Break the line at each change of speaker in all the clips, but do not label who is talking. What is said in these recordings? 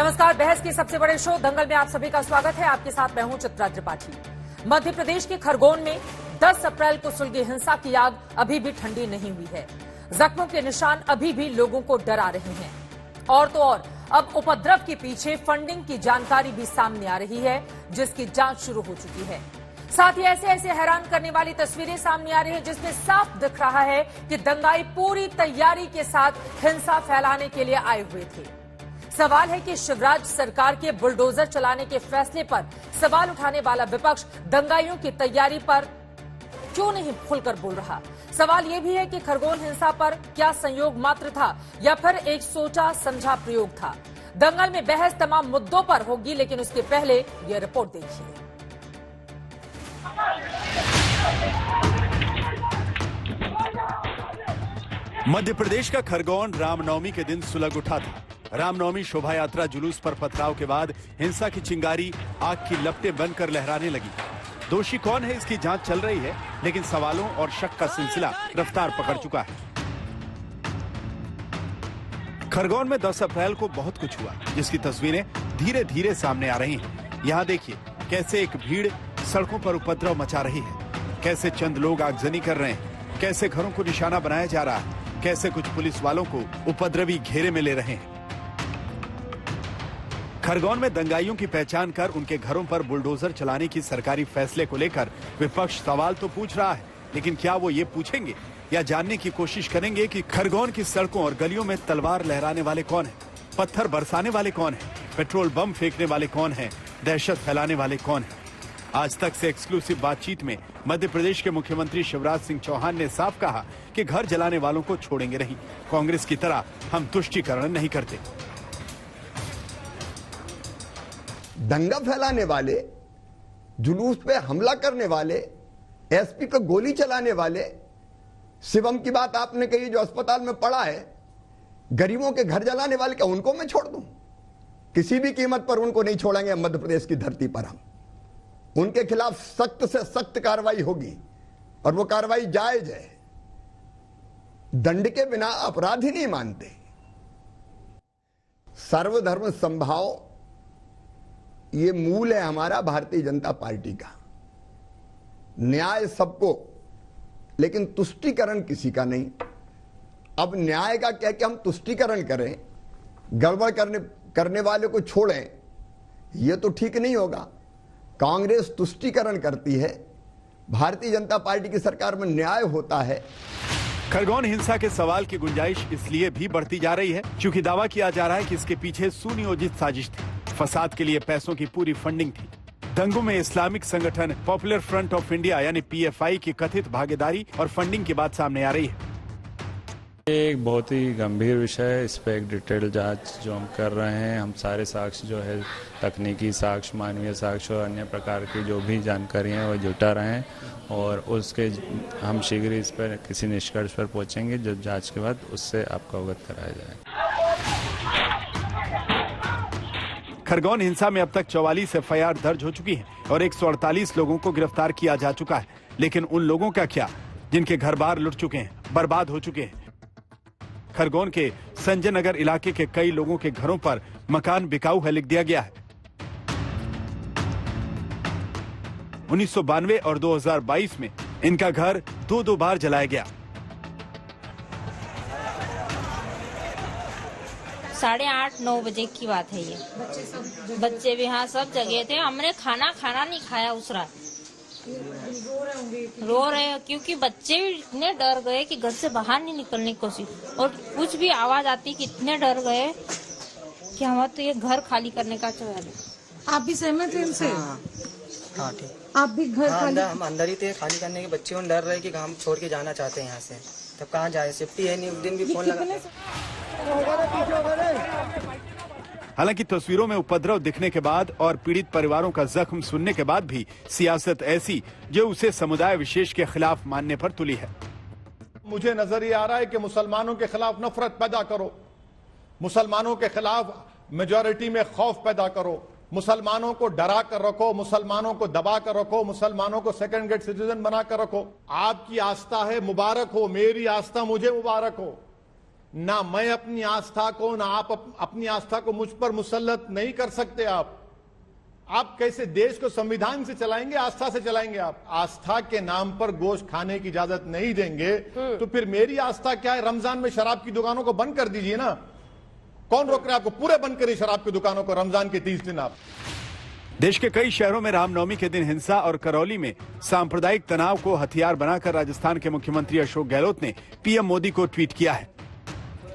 नमस्कार। बहस के सबसे बड़े शो दंगल में आप सभी का स्वागत है। आपके साथ मैं हूं चित्रा त्रिपाठी। मध्य प्रदेश के खरगोन में 10 अप्रैल को सुलगी हिंसा की आग अभी भी ठंडी नहीं हुई है। जख्मों के निशान अभी भी लोगों को डरा रहे हैं। और तो और अब उपद्रव के पीछे फंडिंग की जानकारी भी सामने आ रही है, जिसकी जांच शुरू हो चुकी है। साथ ही ऐसे ऐसे हैरान करने वाली तस्वीरें सामने आ रही है, जिसमें साफ दिख रहा है कि दंगाई पूरी तैयारी के साथ हिंसा फैलाने के लिए आए हुए थे। सवाल है कि शिवराज सरकार के बुलडोजर चलाने के फैसले पर सवाल उठाने वाला विपक्ष दंगाइयों की तैयारी पर क्यों नहीं खुलकर बोल रहा। सवाल यह भी है कि खरगोन हिंसा पर क्या संयोग मात्र था या फिर एक सोचा समझा प्रयोग था। दंगल में बहस तमाम मुद्दों पर होगी, लेकिन उसके पहले यह रिपोर्ट देखिए।
मध्य प्रदेश का खरगोन रामनवमी के दिन सुलग उठा था। रामनवमी शोभा यात्रा जुलूस पर पथराव के बाद हिंसा की चिंगारी आग की लपटें बनकर लहराने लगी। दोषी कौन है, इसकी जांच चल रही है, लेकिन सवालों और शक का सिलसिला रफ्तार पकड़ चुका है। खरगोन में 10 अप्रैल को बहुत कुछ हुआ, जिसकी तस्वीरें धीरे धीरे सामने आ रही हैं। यहाँ देखिए कैसे एक भीड़ सड़कों पर उपद्रव मचा रही है, कैसे चंद लोग आगजनी कर रहे हैं, कैसे घरों को निशाना बनाया जा रहा है, कैसे कुछ पुलिस वालों को उपद्रवी घेरे में ले रहे हैं। खरगोन में दंगाइयों की पहचान कर उनके घरों पर बुलडोजर चलाने की सरकारी फैसले को लेकर विपक्ष सवाल तो पूछ रहा है, लेकिन क्या वो ये पूछेंगे या जानने की कोशिश करेंगे कि खरगोन की सड़कों और गलियों में तलवार लहराने वाले कौन हैं, पत्थर बरसाने वाले कौन हैं, पेट्रोल बम फेंकने वाले कौन हैं, दहशत फैलाने वाले कौन हैं। आज तक से एक्सक्लूसिव बातचीत में मध्य प्रदेश के मुख्यमंत्री शिवराज सिंह चौहान ने साफ कहा कि घर जलाने वालों को छोड़ेंगे नहीं। कांग्रेस की तरह हम तुष्टीकरण नहीं करते।
दंगा फैलाने वाले, जुलूस पे हमला करने वाले, एसपी पे गोली चलाने वाले, शिवम की बात आपने कही जो अस्पताल में पड़ा है, गरीबों के घर जलाने वाले, क्या उनको मैं छोड़ दूं? किसी भी कीमत पर उनको नहीं छोड़ेंगे। मध्य प्रदेश की धरती पर हम उनके खिलाफ सख्त से सख्त कार्रवाई होगी और वो कार्रवाई जायज है। दंड के बिना अपराध ही नहीं मानते। सर्वधर्म समभाव ये मूल है हमारा भारतीय जनता पार्टी का। न्याय सबको, लेकिन तुष्टीकरण किसी का नहीं। अब न्याय का कह के हम तुष्टीकरण करें, गड़बड़ करने वाले को छोड़ें, यह तो ठीक नहीं होगा। कांग्रेस तुष्टीकरण करती है, भारतीय जनता पार्टी की सरकार में न्याय होता है।
खरगोन हिंसा के सवाल की गुंजाइश इसलिए भी बढ़ती जा रही है क्योंकि दावा किया जा रहा है कि इसके पीछे सुनियोजित साजिश थी। फसाद के लिए पैसों की पूरी फंडिंग थी। दंगों में इस्लामिक संगठन पॉपुलर फ्रंट ऑफ इंडिया यानी पीएफआई की कथित भागीदारी और फंडिंग की बात सामने आ रही है।
ये एक बहुत ही गंभीर विषय है। इस पर एक डिटेल जांच जो हम कर रहे हैं, हम सारे साक्ष्य जो है, तकनीकी साक्ष्य, मानवीय साक्ष्य और अन्य प्रकार की जो भी जानकारी है वो जुटा रहे हैं और उसके हम शीघ्र इस पर किसी निष्कर्ष पर पहुंचेंगे जो जांच के बाद उससे आपको अवगत कराया जाएगा।
खरगोन हिंसा में अब तक 44 एफआईआर दर्ज हो चुकी है और 148 लोगों को गिरफ्तार किया जा चुका है। लेकिन उन लोगों का क्या जिनके घर बार लुट चुके हैं, बर्बाद हो चुके हैं। खरगोन के संजय नगर इलाके के कई लोगों के घरों पर मकान बिकाऊ है लिख दिया गया है। 1992 और 2022 में इनका घर 2 बार जलाया गया।
8:30-9 बजे की बात है ये। बच्चे भी हाँ सब जगह थे। हमने खाना नहीं खाया उस रात। रो रहे क्योंकि बच्चे भी इतने डर गए कि घर से बाहर नहीं निकलने की कोशिश, और कुछ भी आवाज आती कि इतने डर गए कि हमारा तो ये घर खाली करने का चाह रहे।
आप भी सहमत हैं इनसे?
हाँ ठीक।
आप भी घर खाली?
हम अंदर ही थे खाली करने के। बच्चे उन डर रहे कि हम छोड़ के जाना चाहते हैं यहाँ से। तब कहाँ जाए, सेफ्टी है नहीं। उस दिन भी फोन लगा।
हालांकि तस्वीरों में उपद्रव दिखने के बाद और पीड़ित परिवारों का जख्म सुनने के बाद भी सियासत ऐसी जो उसे समुदाय विशेष के खिलाफ मानने पर तुली है।
मुझे नजर ये आ रहा है कि मुसलमानों के खिलाफ नफरत पैदा करो, मुसलमानों के खिलाफ मेजॉरिटी में खौफ पैदा करो, मुसलमानों को डरा कर रखो, मुसलमानों को दबा कर रखो, मुसलमानों को सेकंड ग्रेड सिटीजन बना कर रखो। आपकी आस्था है, मुबारक हो। मेरी आस्था मुझे मुबारक हो। ना मैं अपनी आस्था को, ना आप अपनी आस्था को मुझ पर मुसल्लत नहीं कर सकते। आप कैसे देश को संविधान से चलाएंगे, आस्था से चलाएंगे? आप आस्था के नाम पर गोश्त खाने की इजाजत नहीं देंगे तो फिर मेरी आस्था क्या है? रमजान में शराब की दुकानों को बंद कर दीजिए ना। कौन रोक रहा है आपको? पूरे बंद करिए शराब की दुकानों को रमजान के 30 दिन। आप
देश के कई शहरों में रामनवमी के दिन हिंसा और करौली में सांप्रदायिक तनाव को हथियार बनाकर राजस्थान के मुख्यमंत्री अशोक गहलोत ने पीएम मोदी को ट्वीट किया है।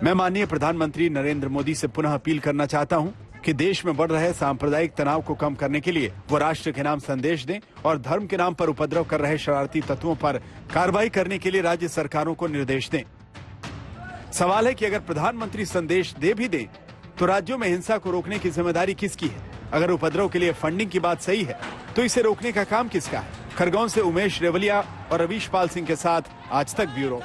मैं माननीय प्रधानमंत्री नरेंद्र मोदी से पुनः अपील करना चाहता हूं कि देश में बढ़ रहे सांप्रदायिक तनाव को कम करने के लिए वो राष्ट्र के नाम संदेश दें और धर्म के नाम पर उपद्रव कर रहे शरारती तत्वों पर कार्रवाई करने के लिए राज्य सरकारों को निर्देश दें। सवाल है कि अगर प्रधानमंत्री संदेश दे भी दें तो राज्यों में हिंसा को रोकने की जिम्मेदारी किसकी है? अगर उपद्रव के लिए फंडिंग की बात सही है तो इसे रोकने का काम किसका है? खरगोन से उमेश रेवलिया और रवीश पाल सिंह के साथ आज तक ब्यूरो।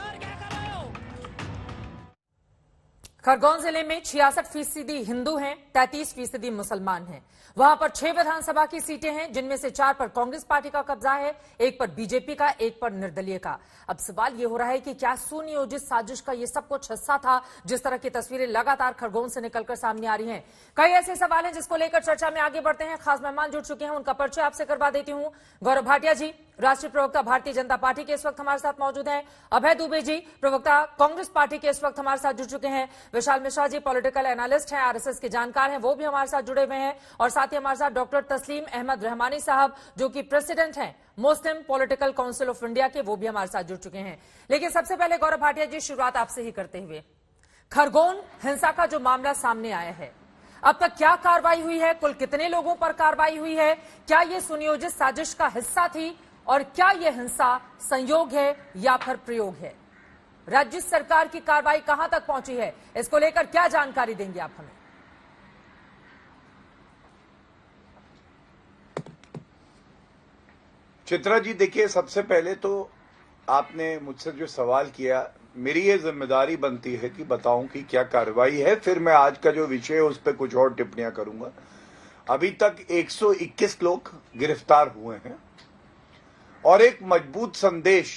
खरगोन जिले में 66% हिंदू हैं, 33% मुसलमान हैं। वहां पर 6 विधानसभा की सीटें हैं, जिनमें से 4 पर कांग्रेस पार्टी का कब्जा है, 1 पर बीजेपी का, 1 पर निर्दलीय का। अब सवाल यह हो रहा है कि क्या सुनियोजित साजिश का यह सब कुछ हिस्सा था, जिस तरह की तस्वीरें लगातार खरगोन से निकलकर सामने आ रही हैं। कई ऐसे सवाल हैं जिसको लेकर चर्चा में आगे बढ़ते हैं। खास मेहमान जुड़ चुके हैं, उनका परिचय आपसे करवा देती हूं। गौरव भाटिया जी, राष्ट्रीय प्रवक्ता भारतीय जनता पार्टी के इस वक्त हमारे साथ मौजूद हैं। अभय दुबे जी, प्रवक्ता कांग्रेस पार्टी के इस वक्त हमारे साथ जुड़ चुके हैं। विशाल मिश्रा जी, पॉलिटिकल एनालिस्ट हैं, आरएसएस के जानकार हैं, वो भी हमारे साथ जुड़े हुए हैं। और साथ ही हमारे साथ डॉक्टर तस्लीम अहमद रहमानी साहब, जो कि प्रेसिडेंट हैं मुस्लिम पॉलिटिकल काउंसिल ऑफ इंडिया के, वो भी हमारे साथ जुड़ चुके हैं। लेकिन सबसे पहले गौरव भाटिया जी, शुरुआत आपसे ही करते हुए, खरगोन हिंसा का जो मामला सामने आया है, अब तक क्या कार्रवाई हुई है? कुल कितने लोगों पर कार्रवाई हुई है? क्या यह सुनियोजित साजिश का हिस्सा थी और क्या यह हिंसा संयोग है या फिर प्रयोग है? राज्य सरकार की कार्रवाई कहां तक पहुंची है, इसको लेकर क्या जानकारी देंगे आप हमें?
चित्रा जी, देखिए, सबसे पहले तो आपने मुझसे जो सवाल किया, मेरी ये जिम्मेदारी बनती है कि बताऊं कि क्या कार्रवाई है, फिर मैं आज का जो विषय है उस पर कुछ और टिप्पणियां करूंगा। अभी तक 121 लोग गिरफ्तार हुए हैं और एक मजबूत संदेश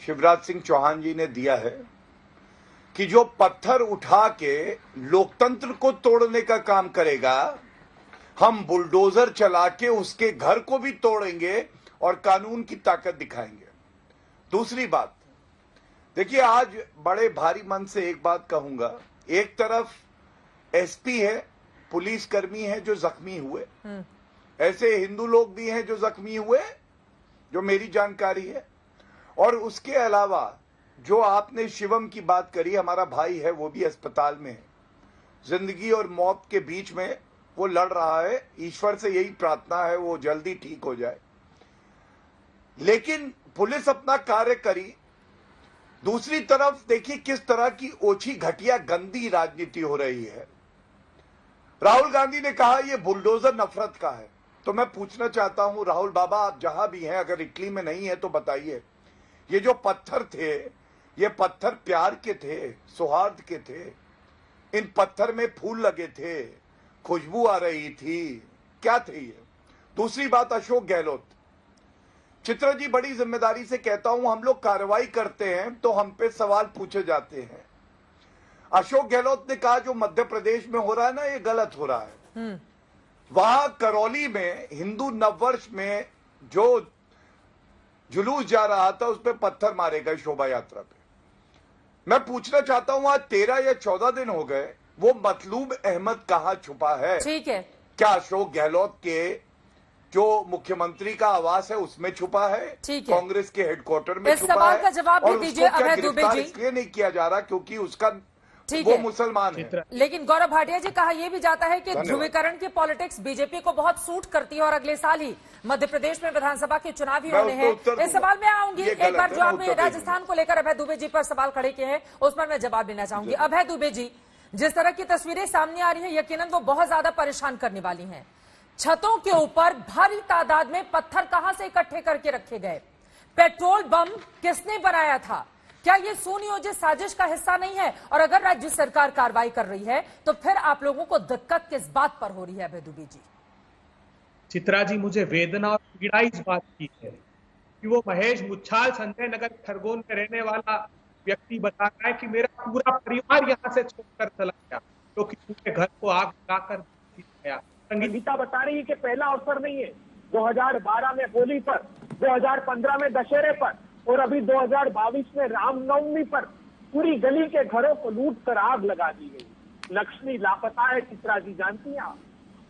शिवराज सिंह चौहान जी ने दिया है कि जो पत्थर उठा के लोकतंत्र को तोड़ने का काम करेगा, हम बुलडोजर चला के उसके घर को भी तोड़ेंगे और कानून की ताकत दिखाएंगे। दूसरी बात, देखिए, आज बड़े भारी मन से एक बात कहूंगा। एक तरफ एसपी है, पुलिसकर्मी है जो जख्मी हुए, ऐसे हिंदू लोग भी हैं जो जख्मी हुए, जो मेरी जानकारी है। और उसके अलावा जो आपने शिवम की बात करी, हमारा भाई है, वो भी अस्पताल में है, जिंदगी और मौत के बीच में वो लड़ रहा है। ईश्वर से यही प्रार्थना है वो जल्दी ठीक हो जाए। लेकिन पुलिस अपना कार्य करी। दूसरी तरफ देखिए किस तरह की ओछी घटिया गंदी राजनीति हो रही है। राहुल गांधी ने कहा ये बुलडोजर नफरत का है, तो मैं पूछना चाहता हूं राहुल बाबा, आप जहां भी हैं, अगर इटली में नहीं है तो बताइए, ये जो पत्थर थे, ये पत्थर प्यार के थे, सौहार्द के थे? इन पत्थर में फूल लगे थे, खुशबू आ रही थी, क्या थे ये? दूसरी बात, अशोक गहलोत, चित्रा जी, बड़ी जिम्मेदारी से कहता हूं, हम लोग कार्रवाई करते हैं तो हम पे सवाल पूछे जाते हैं। अशोक गहलोत ने कहा जो मध्य प्रदेश में हो रहा है ना, ये गलत हो रहा है। वहां करौली में हिंदू नववर्ष में जो जुलूस जा रहा था, उस पर पत्थर मारे गए शोभा यात्रा पे। मैं पूछना चाहता हूं, आज 13 या 14 दिन हो गए, वो मतलूब अहमद कहां छुपा है?
ठीक है,
क्या अशोक गहलोत के जो मुख्यमंत्री का आवास है उसमें छुपा है? कांग्रेस के हेडक्वार्टर में
इस
छुपा
सवाल
है?
का जवाब भी दीजिए अभय दुबे जी।
इसलिए नहीं किया जा रहा क्योंकि उसका वो मुसलमान है।
लेकिन गौरव भाटिया जी, कहा यह भी जाता है कि ध्रुवीकरण की पॉलिटिक्स बीजेपी को बहुत सूट करती है और अगले साल ही मध्य प्रदेश में विधानसभा के चुनाव ही होने हैं। इस सवाल में आऊंगी। एक बार जो आपने राजस्थान को लेकर अभय दुबे जी पर सवाल खड़े किए हैं, उस पर मैं जवाब लेना चाहूंगी। अभय दुबे जी, जिस तरह की तस्वीरें सामने आ रही है, यकीनन वो बहुत ज्यादा परेशान करने वाली है। छतों के ऊपर भारी तादाद में पत्थर कहां से इकट्ठे करके रखे गए? पेट्रोल बम किसने बनाया था? क्या यह सुनियोजित साजिश का हिस्सा नहीं है? और अगर राज्य सरकार कार्रवाई कर रही है तो फिर आप लोगों को दिक्कत किस बात पर हो रही है अभय दुबे जी?
चित्रा जी, मुझे वेदना और पीड़ा इस बात की है कि वो महेश मुच्छाल संजय नगर खरगोन में रहने वाला व्यक्ति बता रहा है कि मेरा पूरा परिवार यहाँ से छोड़कर चला गया क्योंकि उनके घर को आग लगाकर गया।
संगीता बता रही है कि पहला अवसर नहीं है, 2012 में होली पर, 2015 में दशहरे पर और अभी 2022 में रामनवमी पर पूरी गली के घरों को लूट कर आग लगा दी गई। लक्ष्मी लापता है, चित्रा जी जानती हैं आप।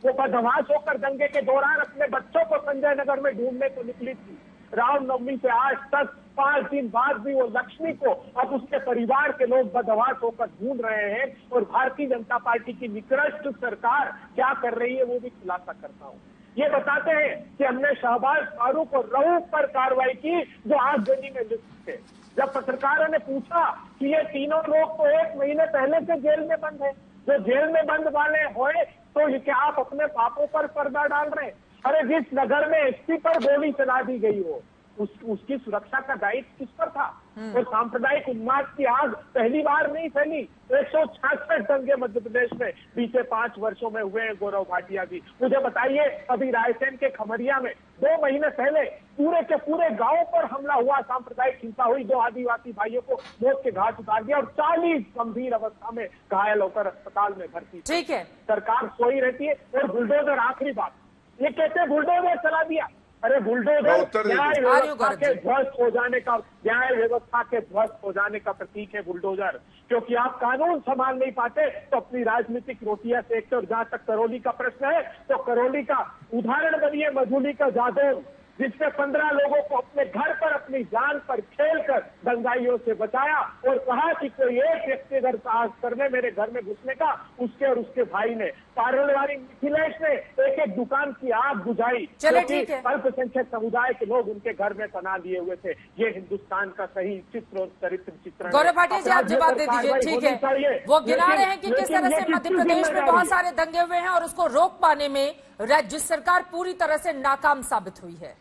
वो बदमाश होकर दंगे के दौरान अपने बच्चों को संजय नगर में ढूंढने को निकली थी। रामनवमी से आज तक 5 दिन बाद भी वो लक्ष्मी को अब उसके परिवार के लोग बदमाश होकर ढूंढ रहे हैं और भारतीय जनता पार्टी की निकृष्ट सरकार क्या कर रही है वो भी खुलासा करता हूँ। ये बताते हैं कि हमने शहबाज फारूक और रऊफ पर कार्रवाई की जो आगजनी में लिप्त थे। जब पत्रकारों ने पूछा कि ये तीनों लोग तो 1 महीने पहले से जेल में बंद है, जो जेल में बंद वाले होए तो क्या आप अपने पापों पर पर्दा डाल रहे हैं? अरे जिस नगर में एसपी पर गोली चला दी गई हो उसकी सुरक्षा का दायित्व किस पर था? और सांप्रदायिक उन्माद की आग पहली बार नहीं फैली। 166 दंगे मध्य प्रदेश में बीते 5 वर्षों में हुए हैं। गौरव भाटिया जी मुझे बताइए, अभी रायसेन के खमरिया में 2 महीने पहले पूरे के पूरे गांव पर हमला हुआ, सांप्रदायिक हिंसा हुई, 2 आदिवासी भाइयों को मौत के घाट उतार दिया और 40 गंभीर अवस्था में घायल होकर अस्पताल में भर्ती।
ठीक है,
सरकार सोई रहती है। और बुलडोजर, आखिरी बात, ये कहते बुलडोजर चला दिया। अरे बुलडोजर न्याय व्यवस्था के ध्वस्त हो जाने का, न्याय व्यवस्था के ध्वस्त हो जाने का प्रतीक है बुलडोजर, क्योंकि आप कानून संभाल नहीं पाते तो अपनी राजनीतिक रोटियां सेकते। और जहां तक करौली का प्रश्न है तो करौली का उदाहरण बनिए मधुली का जादव, जिसने 15 लोगों को अपने घर पर अपनी जान पर खेलकर दंगाइयों से बचाया और कहा कि कोई एक व्यक्ति अगर साहस करने मेरे घर में घुसने का, उसके और उसके भाई ने। पार्लवारी मिथिलेश ने एक दुकान की आग बुझाई क्योंकि अल्पसंख्यक समुदाय के लोग उनके घर में तना लिए हुए थे। ये हिंदुस्तान का सही चित्र और चरित्र चित्रण।
गौरव भाटिया जी आप जवाब दे दीजिए। ठीक है, वो गिना रहे हैं कि किस तरह से मध्य प्रदेश में बहुत सारे दंगे हुए हैं और उसको रोक पाने में राज्य सरकार पूरी तरह से नाकाम साबित हुई है।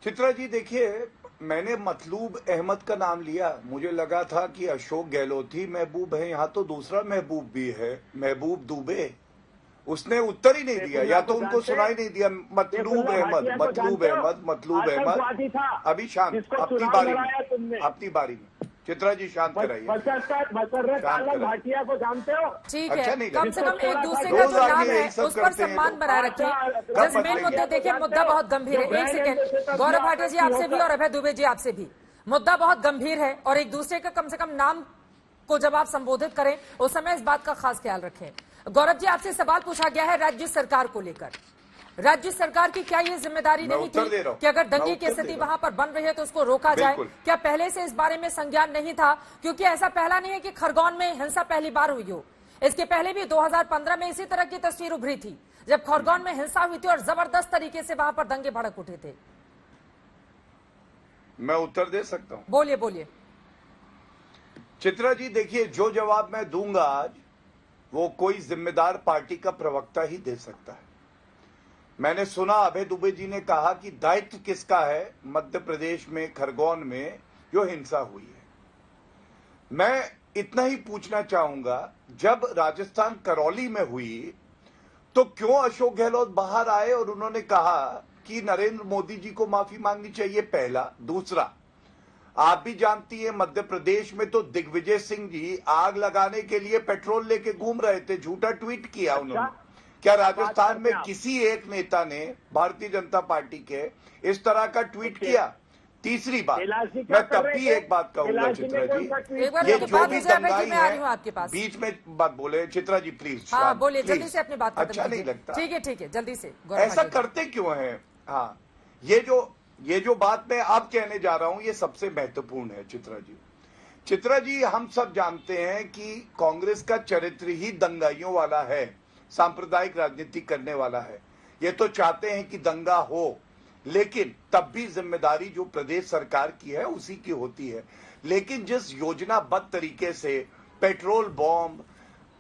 चित्रा जी देखिए, मैंने मतलूब अहमद का नाम लिया, मुझे लगा था कि अशोक गहलोत ही महबूब है। यहाँ तो दूसरा महबूब भी है, महबूब दुबे। उसने उत्तर ही नहीं दिया, या तो उनको सुनाई नहीं दिया। मतलूब अहमद, मतलूब अहमद, मतलूब अहमद। अभी शांत, अपनी बारी में चित्रा जी शांत कराइए।
भाटिया को जानते हो?
ठीक है, कम से कम एक दूसरे का जो नाम है उस पर सम्मान बनाए रखिए। जैसे मेन मुद्दा देखिए, मुद्दा बहुत गंभीर है। 1 सेकेंड, गौरव भाटिया जी आपसे भी और अभय दुबे जी आपसे भी, मुद्दा बहुत गंभीर है और एक दूसरे का कम से कम नाम को जब आप संबोधित करें उस समय इस बात का खास ख्याल रखें। गौरव जी आपसे सवाल पूछा गया है राज्य सरकार को लेकर, राज्य सरकार की क्या ये जिम्मेदारी नहीं थी कि अगर दंगे की स्थिति वहां पर बन रही है तो उसको रोका जाए? क्या पहले से इस बारे में संज्ञान नहीं था? क्योंकि ऐसा पहला नहीं है कि खरगोन में हिंसा पहली बार हुई हो, इसके पहले भी 2015 में इसी तरह की तस्वीर उभरी थी जब खरगोन में हिंसा हुई थी और जबरदस्त तरीके से वहां पर दंगे भड़क उठे थे।
मैं उत्तर दे सकता हूं?
बोलिए बोलिए।
चित्रा जी देखिए, जो जवाब मैं दूंगा आज वो कोई जिम्मेदार पार्टी का प्रवक्ता ही दे सकता है। मैंने सुना अभय दुबे जी ने कहा कि दायित्व किसका है मध्य प्रदेश में खरगोन में जो हिंसा हुई है। मैं इतना ही पूछना चाहूंगा, जब राजस्थान करौली में हुई तो क्यों अशोक गहलोत बाहर आए और उन्होंने कहा कि नरेंद्र मोदी जी को माफी मांगनी चाहिए? पहला। दूसरा, आप भी जानती हैं मध्य प्रदेश में तो दिग्विजय सिंह जी आग लगाने के लिए पेट्रोल लेके घूम रहे थे, झूठा ट्वीट किया उन्होंने। क्या राजस्थान में किसी एक नेता ने भारतीय जनता पार्टी के इस तरह का ट्वीट किया? तीसरी बात, मैं तब भी एक बात कहूंगा चित्रा जी, ये जो भी दंगाई है, बीच में बात बोले चित्रा जी प्लीज।
हाँ बोलिए, जल्दी से अपनी बात
अच्छा नहीं लगता?
ठीक है जल्दी से।
ऐसा करते क्यों है? हाँ, ये जो बात मैं अब कहने जा रहा हूं ये सबसे महत्वपूर्ण है चित्रा जी। चित्रा जी, हम सब जानते हैं कि कांग्रेस का चरित्र ही दंगाइयों वाला है, सांप्रदायिक राजनीति करने वाला है। ये तो चाहते हैं कि दंगा हो, लेकिन तब भी जिम्मेदारी जो प्रदेश सरकार की है उसी की होती है। लेकिन जिस योजनाबद्ध तरीके से पेट्रोल बॉम्ब,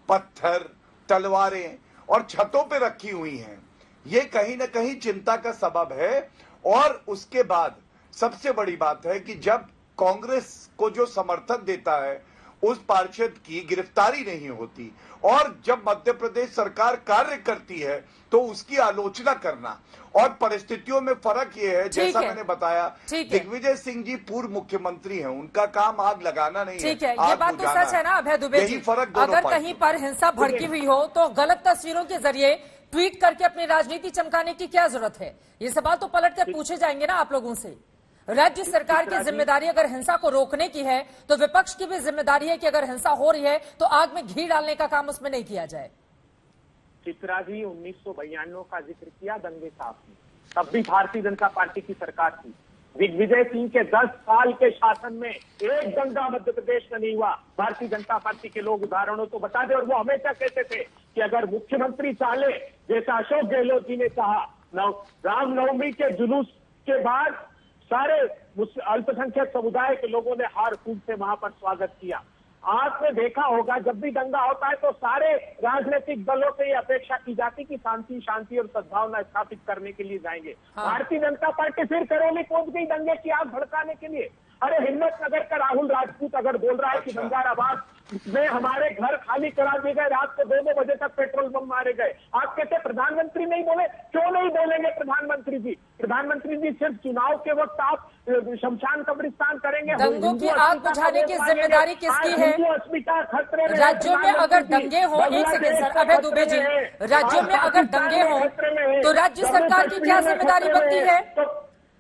पत्थर, तलवारें और छतों पे रखी हुई हैं, ये कहीं ना कहीं चिंता का सबब है। और उसके बाद सबसे बड़ी बात है कि जब कांग्रेस को जो समर्थन देता है उस पार्षद की गिरफ्तारी नहीं होती। और जब मध्य प्रदेश सरकार कार्य करती है तो उसकी आलोचना करना, और परिस्थितियों में फर्क ये है, जैसा मैंने बताया, दिग्विजय सिंह जी पूर्व मुख्यमंत्री हैं, उनका काम आग लगाना नहीं है,
ये बात तो सच है ना अभय दुबे जी। अगर कहीं पर हिंसा भड़की हुई हो तो गलत तस्वीरों के जरिए ट्वीट करके अपनी राजनीति चमकाने की क्या जरूरत है? ये सवाल तो पलट कर पूछे जाएंगे ना आप लोगों से। राज्य सरकार की जिम्मेदारी अगर हिंसा को रोकने की है तो विपक्ष की भी जिम्मेदारी है कि अगर हिंसा हो रही है तो आग में घी डालने का काम उसमें नहीं किया जाए।
चित्रा जी 1992 का जिक्र किया दंगे साहब ने, तब भी भारतीय जनता पार्टी की सरकार थी। दिग्विजय सिंह के 10 साल के शासन में एक दंगा मध्य प्रदेश में नहीं हुआ। भारतीय जनता पार्टी के लोग उदाहरणों तो बता दे, और वो हमेशा कहते थे कि अगर मुख्यमंत्री चाहे, जैसा अशोक गहलोत जी ने कहा, रामनवमी के जुलूस के बाद सारे अल्पसंख्यक समुदाय के लोगों ने हार फूट से वहां पर स्वागत किया। आपने देखा होगा जब भी दंगा होता है तो सारे राजनीतिक दलों से ये अपेक्षा की जाती कि शांति और सद्भावना स्थापित करने के लिए जाएंगे। भारतीय जनता पार्टी फिर करौली पहुंच गई दंगे की आग भड़काने के लिए। अरे हिम्मतनगर का राहुल राजपूत अगर बोल रहा है कि बंगाराबाद में हमारे घर खाली करा दिए गए, रात को 2-2 बजे तक पेट्रोल बम मारे गए, आप कहते प्रधानमंत्री नहीं बोले? क्यों नहीं बोलेंगे प्रधानमंत्री जी? प्रधानमंत्री जी सिर्फ चुनाव के वक्त आप शमशान कब्रिस्तान करेंगे।
दंगों की आग बुझाने की जिम्मेदारी किसकी है?
अस्मिता खतरे में।
राज्यों में अगर दंगे हो, एक सेकेंड सर, अभय दुबे जी, राज्यों में अगर दंगे हो तो राज्य सरकार की क्या जिम्मेदारी बनती है?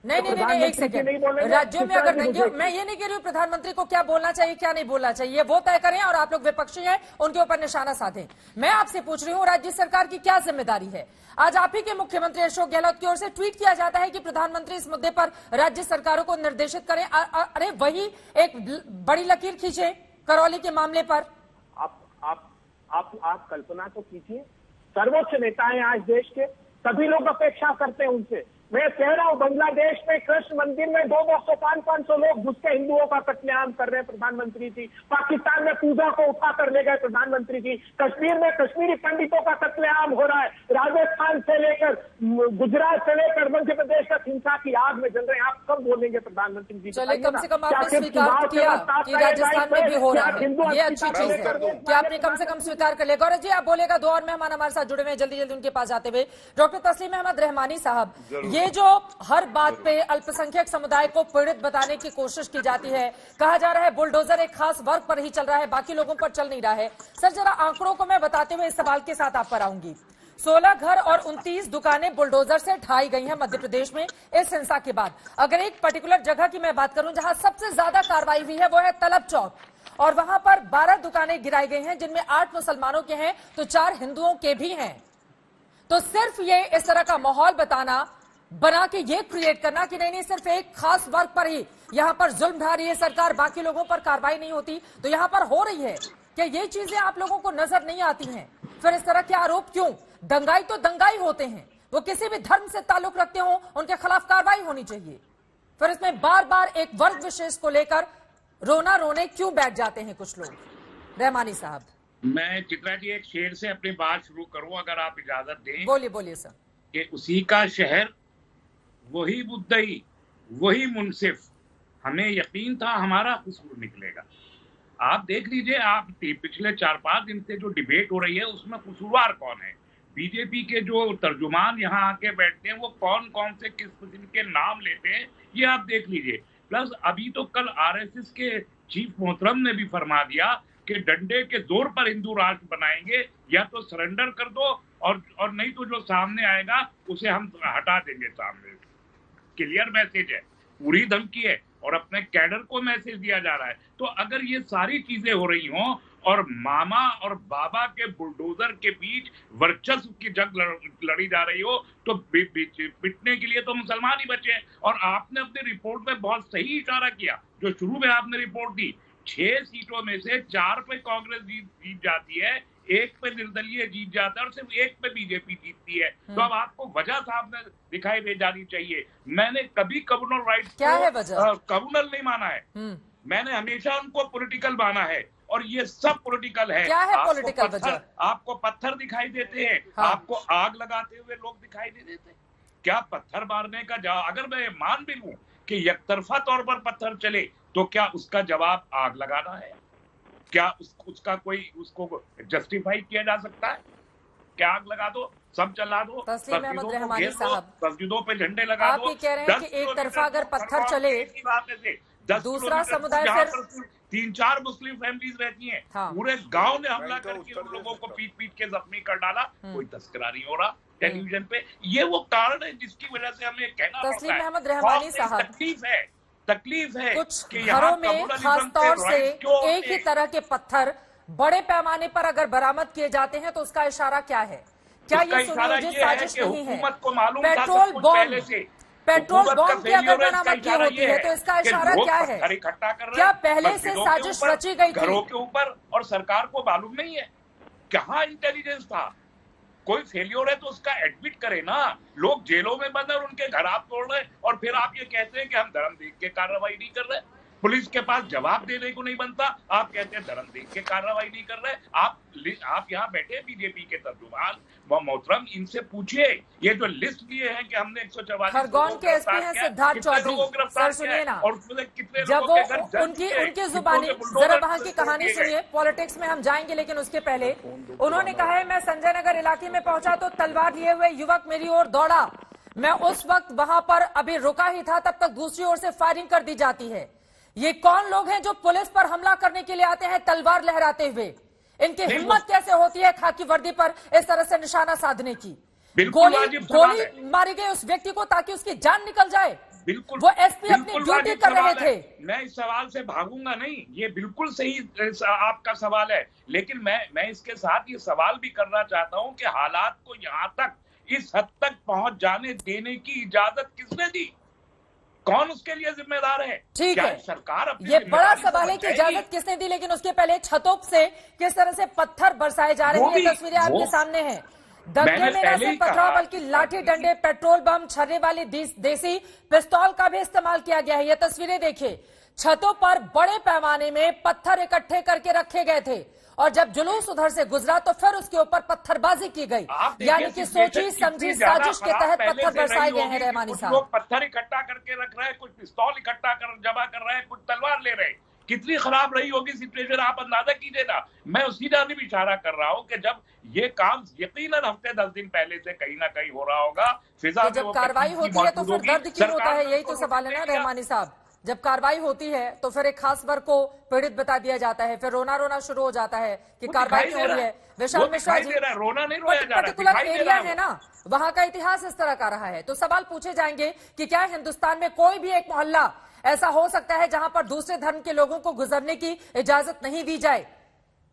नहीं, एक सेकेंड, राज्यों में अगर दंगे, मैं ये नहीं कह रही हूँ प्रधानमंत्री को क्या बोलना चाहिए क्या नहीं बोलना चाहिए, वो तय करें और आप लोग विपक्षी हैं उनके ऊपर निशाना साधें। मैं आपसे पूछ रही हूँ राज्य सरकार की क्या जिम्मेदारी है? आज आप ही के मुख्यमंत्री अशोक गहलोत की ओर से ट्वीट किया जाता है कि प्रधानमंत्री इस मुद्दे पर राज्य सरकारों को निर्देशित करें। अरे वही एक बड़ी लकीर खींचे करौली के मामले पर।
आप कल्पना तो कीजिए, सर्वोच्च नेता हैं आज देश के, सभी लोग अपेक्षा करते हैं उनसे। मैं कह रहा हूं बांग्लादेश में कृष्ण मंदिर में 200, 500 लोग घुस के हिंदुओं का कत्लेआम कर रहे हैं प्रधानमंत्री जी। पाकिस्तान में पूजा को उठाकर ले गए प्रधानमंत्री जी। कश्मीर में कश्मीरी पंडितों का कत्लेआम हो रहा है। राजस्थान से लेकर गुजरात से लेकर मध्य प्रदेश तक हिंसा की आग में जल रहे हैं। आप कब बोलेंगे प्रधानमंत्री जी?
चलिए, कम से कम आपने स्वीकार किया कि राजस्थान में भी हो रहा है, ये अच्छी चीज है कि आपने कम से कम स्वीकार कर लिया। गौरव जी आप बोलेगा, 2 और मेहमान हमारे साथ जुड़े हुए हैं, जल्दी उनके पास जाते हुए डॉक्टर तस्लीम अहमद रहमानी साहब, ये जो हर बात पे अल्पसंख्यक समुदाय को पीड़ित बताने की कोशिश की जाती है, कहा जा रहा है बुलडोजर एक खास वर्ग पर ही चल रहा है, बाकी लोगों पर चल नहीं रहा है। सर जरा आंकड़ों को मैं बताते हुए इस सवाल के साथ आप पर आऊंगी। 16 घर और 29 दुकानें बुलडोजर से ढाई गई हैं मध्य प्रदेश में इस हिंसा के बाद। अगर एक पर्टिकुलर जगह की मैं बात करूं जहां सबसे ज्यादा कार्रवाई हुई है वो है तलब चौक, और वहां पर 12 दुकानें गिराई गई हैं जिनमें 8 मुसलमानों के हैं तो 4 हिंदुओं के भी हैं। तो सिर्फ ये इस तरह का माहौल बना के ये क्रिएट करना कि नहीं सिर्फ एक खास वर्ग पर ही यहां पर जुल्म ढा रही है सरकार, बाकी लोगों पर कार्रवाई नहीं होती, तो यहां पर हो रही है, क्या ये चीजें आप लोगों को नजर नहीं आती हैं? फिर इस तरह के आरोप क्यों? दंगाई तो दंगाई होते हैं, वो किसी भी धर्म से ताल्लुक रखते हो उनके खिलाफ कार्रवाई होनी चाहिए। फिर इसमें बार बार एक वर्ग विशेष को लेकर रोने क्यों बैठ जाते हैं कुछ लोग? रहमानी साहब,
मैं चित्रा जी एक शेर से अपनी बात शुरू करूं अगर आप इजाजत दें।
बोलिए सर।
कि उसी का शहर वही मुद्दई वही मुनसिफ, हमें यकीन था हमारा कसूर निकलेगा। आप देख लीजिए, आप पिछले 4-5 दिन से जो डिबेट हो रही है उसमें कसूरवार कौन है? बीजेपी के जो तर्जुमान यहाँ आके बैठते हैं वो कौन से किस किस्म के नाम लेते हैं ये आप देख लीजिए। प्लस अभी तो कल आरएसएस के चीफ मोहतरम ने भी फरमा दिया कि डंडे के जोर पर हिंदू राष्ट्र बनाएंगे, या तो सरेंडर कर दो और नहीं तो जो सामने आएगा उसे हम हटा देंगे सामने। क्लियर मैसेज है, पूरी धमकी है और अपने कैडर को मैसेज दिया जा रहा है। तो अगर ये सारी चीजें हो रही हों और मामा और बाबा के बुलडोजर के बीच वर्चस्व की जंग लड़ी जा रही हो तो पिटने के लिए तो मुसलमान ही बचे हैं। और आपने अपनी रिपोर्ट में बहुत सही इशारा किया, जो शुरू में आपने रिपोर्ट दी, 6 सीटों में से 4 पे कांग्रेस जीत जाती है, 1 पे निर्दलीय जीत जाता है और सिर्फ 1 पे बीजेपी जीतती है। तो अब आपको वजह साहब ने दिखाई दे जानी चाहिए। मैंने कभी कम्युनल राइट्स को कम्युनल नहीं माना है, मैंने हमेशा उनको पॉलिटिकल माना है, और ये सब पॉलिटिकल है।
क्या है पॉलिटिकल वजह?
आपको पत्थर दिखाई देते हैं, आपको आग लगाते हुए लोग दिखाई नहीं देते। क्या पत्थर मारने का अगर मैं मान भी लूं कि एकतरफा तौर पर पत्थर चले तो क्या उसका जवाब आग लगाना है? क्या उसका कोई उसको जस्टिफाई किया जा सकता है? क्या आग लगा दो, सब जला दो,
तस्लीम अहमद रहमानी साहब,
मस्जिदों पे झंडे लगा दो।
आप ये कह रहे हैं कि एक तरफा अगर पत्थर चले, दूसरा समुदाय फिर
3-4 मुस्लिम फैमिलीज रहती हैं, पूरे गांव ने हमला करके उन लोगों को पीट पीट के जख्मी कर डाला, कोई तस्करा नहीं हो रहा टेलीविजन पे। ये वो कारण है जिसकी वजह से हमें कहना
तस्लीम अहमद रहमानी साहब,
तकलीफ है
कुछ घरों में खासतौर से एक ही तरह के पत्थर बड़े पैमाने पर अगर बरामद किए जाते हैं तो उसका इशारा क्या है? क्या ये सुनियोजित साजिश नहीं है? पेट्रोल बॉम्ब की अगर बरामद की होती है तो इसका इशारा क्या है? क्या पहले से साजिश रची गई थी
घरों के ऊपर और सरकार को मालूम नहीं है? कहाँ इंटेलिजेंस था? कोई फेलियर है तो उसका एडमिट करे ना। लोग जेलों में बंद और उनके घर आप तोड़ रहे और फिर आप ये कहते हैं कि हम धर्म देख के कार्रवाई नहीं कर रहे। पुलिस के पास जवाब देने को नहीं बनता, आप कहते हैं धर्म देख के कार्रवाई नहीं कर रहे। आप यहाँ बैठे बीजेपी के तर्जुमान व मोहतरम, इनसे पूछिए ये जो लिस्ट लिए हैं कि हमने 144
खरगोन के एसपी हैं सिद्धार्थ चौधरी, सर सुनिए ना,
और कितने
जब वो उनकी जुबानी जरा वहां की कहानी सुनिए। पॉलिटिक्स में हम जाएंगे लेकिन उसके पहले उन्होंने कहा है मैं संजय नगर इलाके में पहुंचा तो तलवार लिए हुए युवक मेरी ओर दौड़ा। मैं उस वक्त वहां पर अभी रुका ही था, तब तक दूसरी ओर से फायरिंग कर दी जाती है। ये कौन लोग हैं जो पुलिस पर हमला करने के लिए आते हैं तलवार लहराते हुए? इनकी हिम्मत कैसे होती है खाकी वर्दी पर इस तरह से निशाना साधने की? गोली मारी गई उस व्यक्ति को ताकि उसकी जान निकल जाए।
बिल्कुल,
वो एसपी अपनी ड्यूटी कर रहे थे।
मैं इस सवाल से भागूंगा नहीं, ये बिल्कुल सही आपका सवाल है, लेकिन मैं इसके साथ ये सवाल भी करना चाहता हूं कि हालात को यहां तक इस हद तक पहुंच जाने देने की इजाजत किसने दी? कौन उसके लिए जिम्मेदार है?
ठीक है,
सरकार।
ये बड़ा सवाल है कि इजाजत किसने दी, लेकिन उसके पहले छतों से किस तरह से पत्थर बरसाए जा रहे हैं ये तस्वीरें आपके सामने हैं। दंगे में न सिर्फ पथराव बल्कि लाठी डंडे, पेट्रोल बम, छर्रे वाली देसी पिस्तौल का भी इस्तेमाल किया गया है। ये तस्वीरें देखिए, छतों पर बड़े पैमाने में पत्थर इकट्ठे करके रखे गए थे और जब जुलूस उधर से गुजरा तो फिर उसके ऊपर पत्थरबाजी की गई, यानी कि सोची समझी साजिश के तहत पत्थर बरसाए गए हैं। रहमानी साहब,
लोग पत्थर इकट्ठा करके रख रहे हैं, कुछ पिस्तौल इकट्ठा कर जमा कर रहे हैं, कुछ तलवार ले रहे हैं। कितनी खराब रही होगी सिचुएशन, आप अंदाजा कीजिए ना। मैं उसी जानिब इशारा कर रहा हूं कि जब ये काम यकीनन हफ्ते 10 दिन पहले से कहीं ना कहीं हो रहा होगा, फिजा
तो जब कार्रवाई होती है तो फिर दर्द क्यों होता है? यही तो सवाल है ना रहमानी साहब। जब कार्रवाई होती है तो फिर एक खास वर्ग को पीड़ित बता दिया जाता है, फिर रोना रोना शुरू हो जाता है कि कार्रवाई क्यों हो रही है। विशाल मिश्रा जी,
रोना नहीं रोया जा रहा,
पर्टिकुलर एरिया है ना, वहां का इतिहास इस तरह का रहा है, तो सवाल पूछे जाएंगे कि क्या हिंदुस्तान में कोई भी एक मोहल्ला ऐसा हो सकता है जहां पर दूसरे धर्म के लोगों को गुजरने की इजाजत नहीं दी जाए?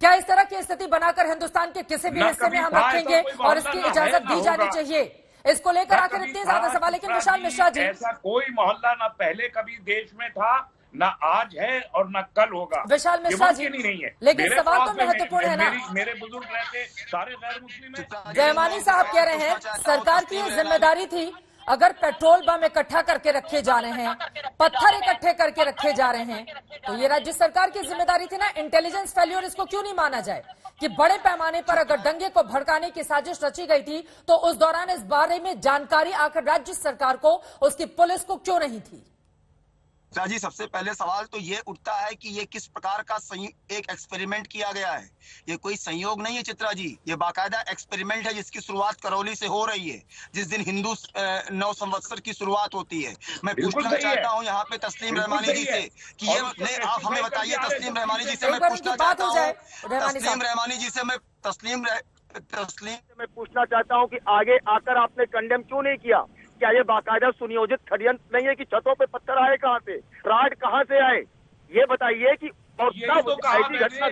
क्या इस तरह की स्थिति बनाकर हिंदुस्तान के किसी भी हिस्से में हम रखेंगे और इसकी इजाजत दी जानी चाहिए? इसको लेकर आखिर इतने ज्यादा सवाल। लेकिन विशाल मिश्रा जी,
ऐसा कोई मोहल्ला ना पहले कभी देश में था, ना आज है और ना कल होगा।
विशाल मिश्रा जी,
नहीं है,
लेकिन सवाल तो महत्वपूर्ण है ना।
मेरे बुजुर्ग रहते सारे गैर मुस्लिम हैं।
रहमानी साहब कह रहे हैं सरकार की ये जिम्मेदारी थी, अगर पेट्रोल बम इकट्ठा करके रखे जा रहे हैं, पत्थर इकट्ठे करके रखे जा रहे हैं, तो ये राज्य सरकार की जिम्मेदारी थी ना। इंटेलिजेंस फेल्योर इसको क्यों नहीं माना जाए कि बड़े पैमाने पर अगर दंगे को भड़काने की साजिश रची गई थी तो उस दौरान इस बारे में जानकारी आखिर राज्य सरकार को, उसकी पुलिस को क्यों नहीं थी?
जी, सबसे पहले सवाल तो ये उठता है कि ये किस प्रकार का एक एक्सपेरिमेंट किया गया है। ये कोई संयोग नहीं है चित्रा जी, ये बाकायदा एक्सपेरिमेंट है जिसकी शुरुआत करौली से हो रही है, जिस दिन हिंदू नव संवत्सर की शुरुआत होती है। मैं पूछना चाहता हूँ यहाँ पे तस्लीम रहमानी जी से कि ये नहीं, आप हमें बताइए तस्लीम रहमानी जी से मैं पूछना चाहता हूँ, तस्लीम रहमानी जी से मैं तस्लीम मैं पूछना चाहता हूँ कि आगे आकर आपने कंडेम क्यों नहीं किया? क्या ये बाकायदा सुनियोजित षड्यंत्र नहीं है कि छतों पे पत्थर आए कहाँ से, राड कहाँ से आए? ये बताइए कि और तब ऐसी घटना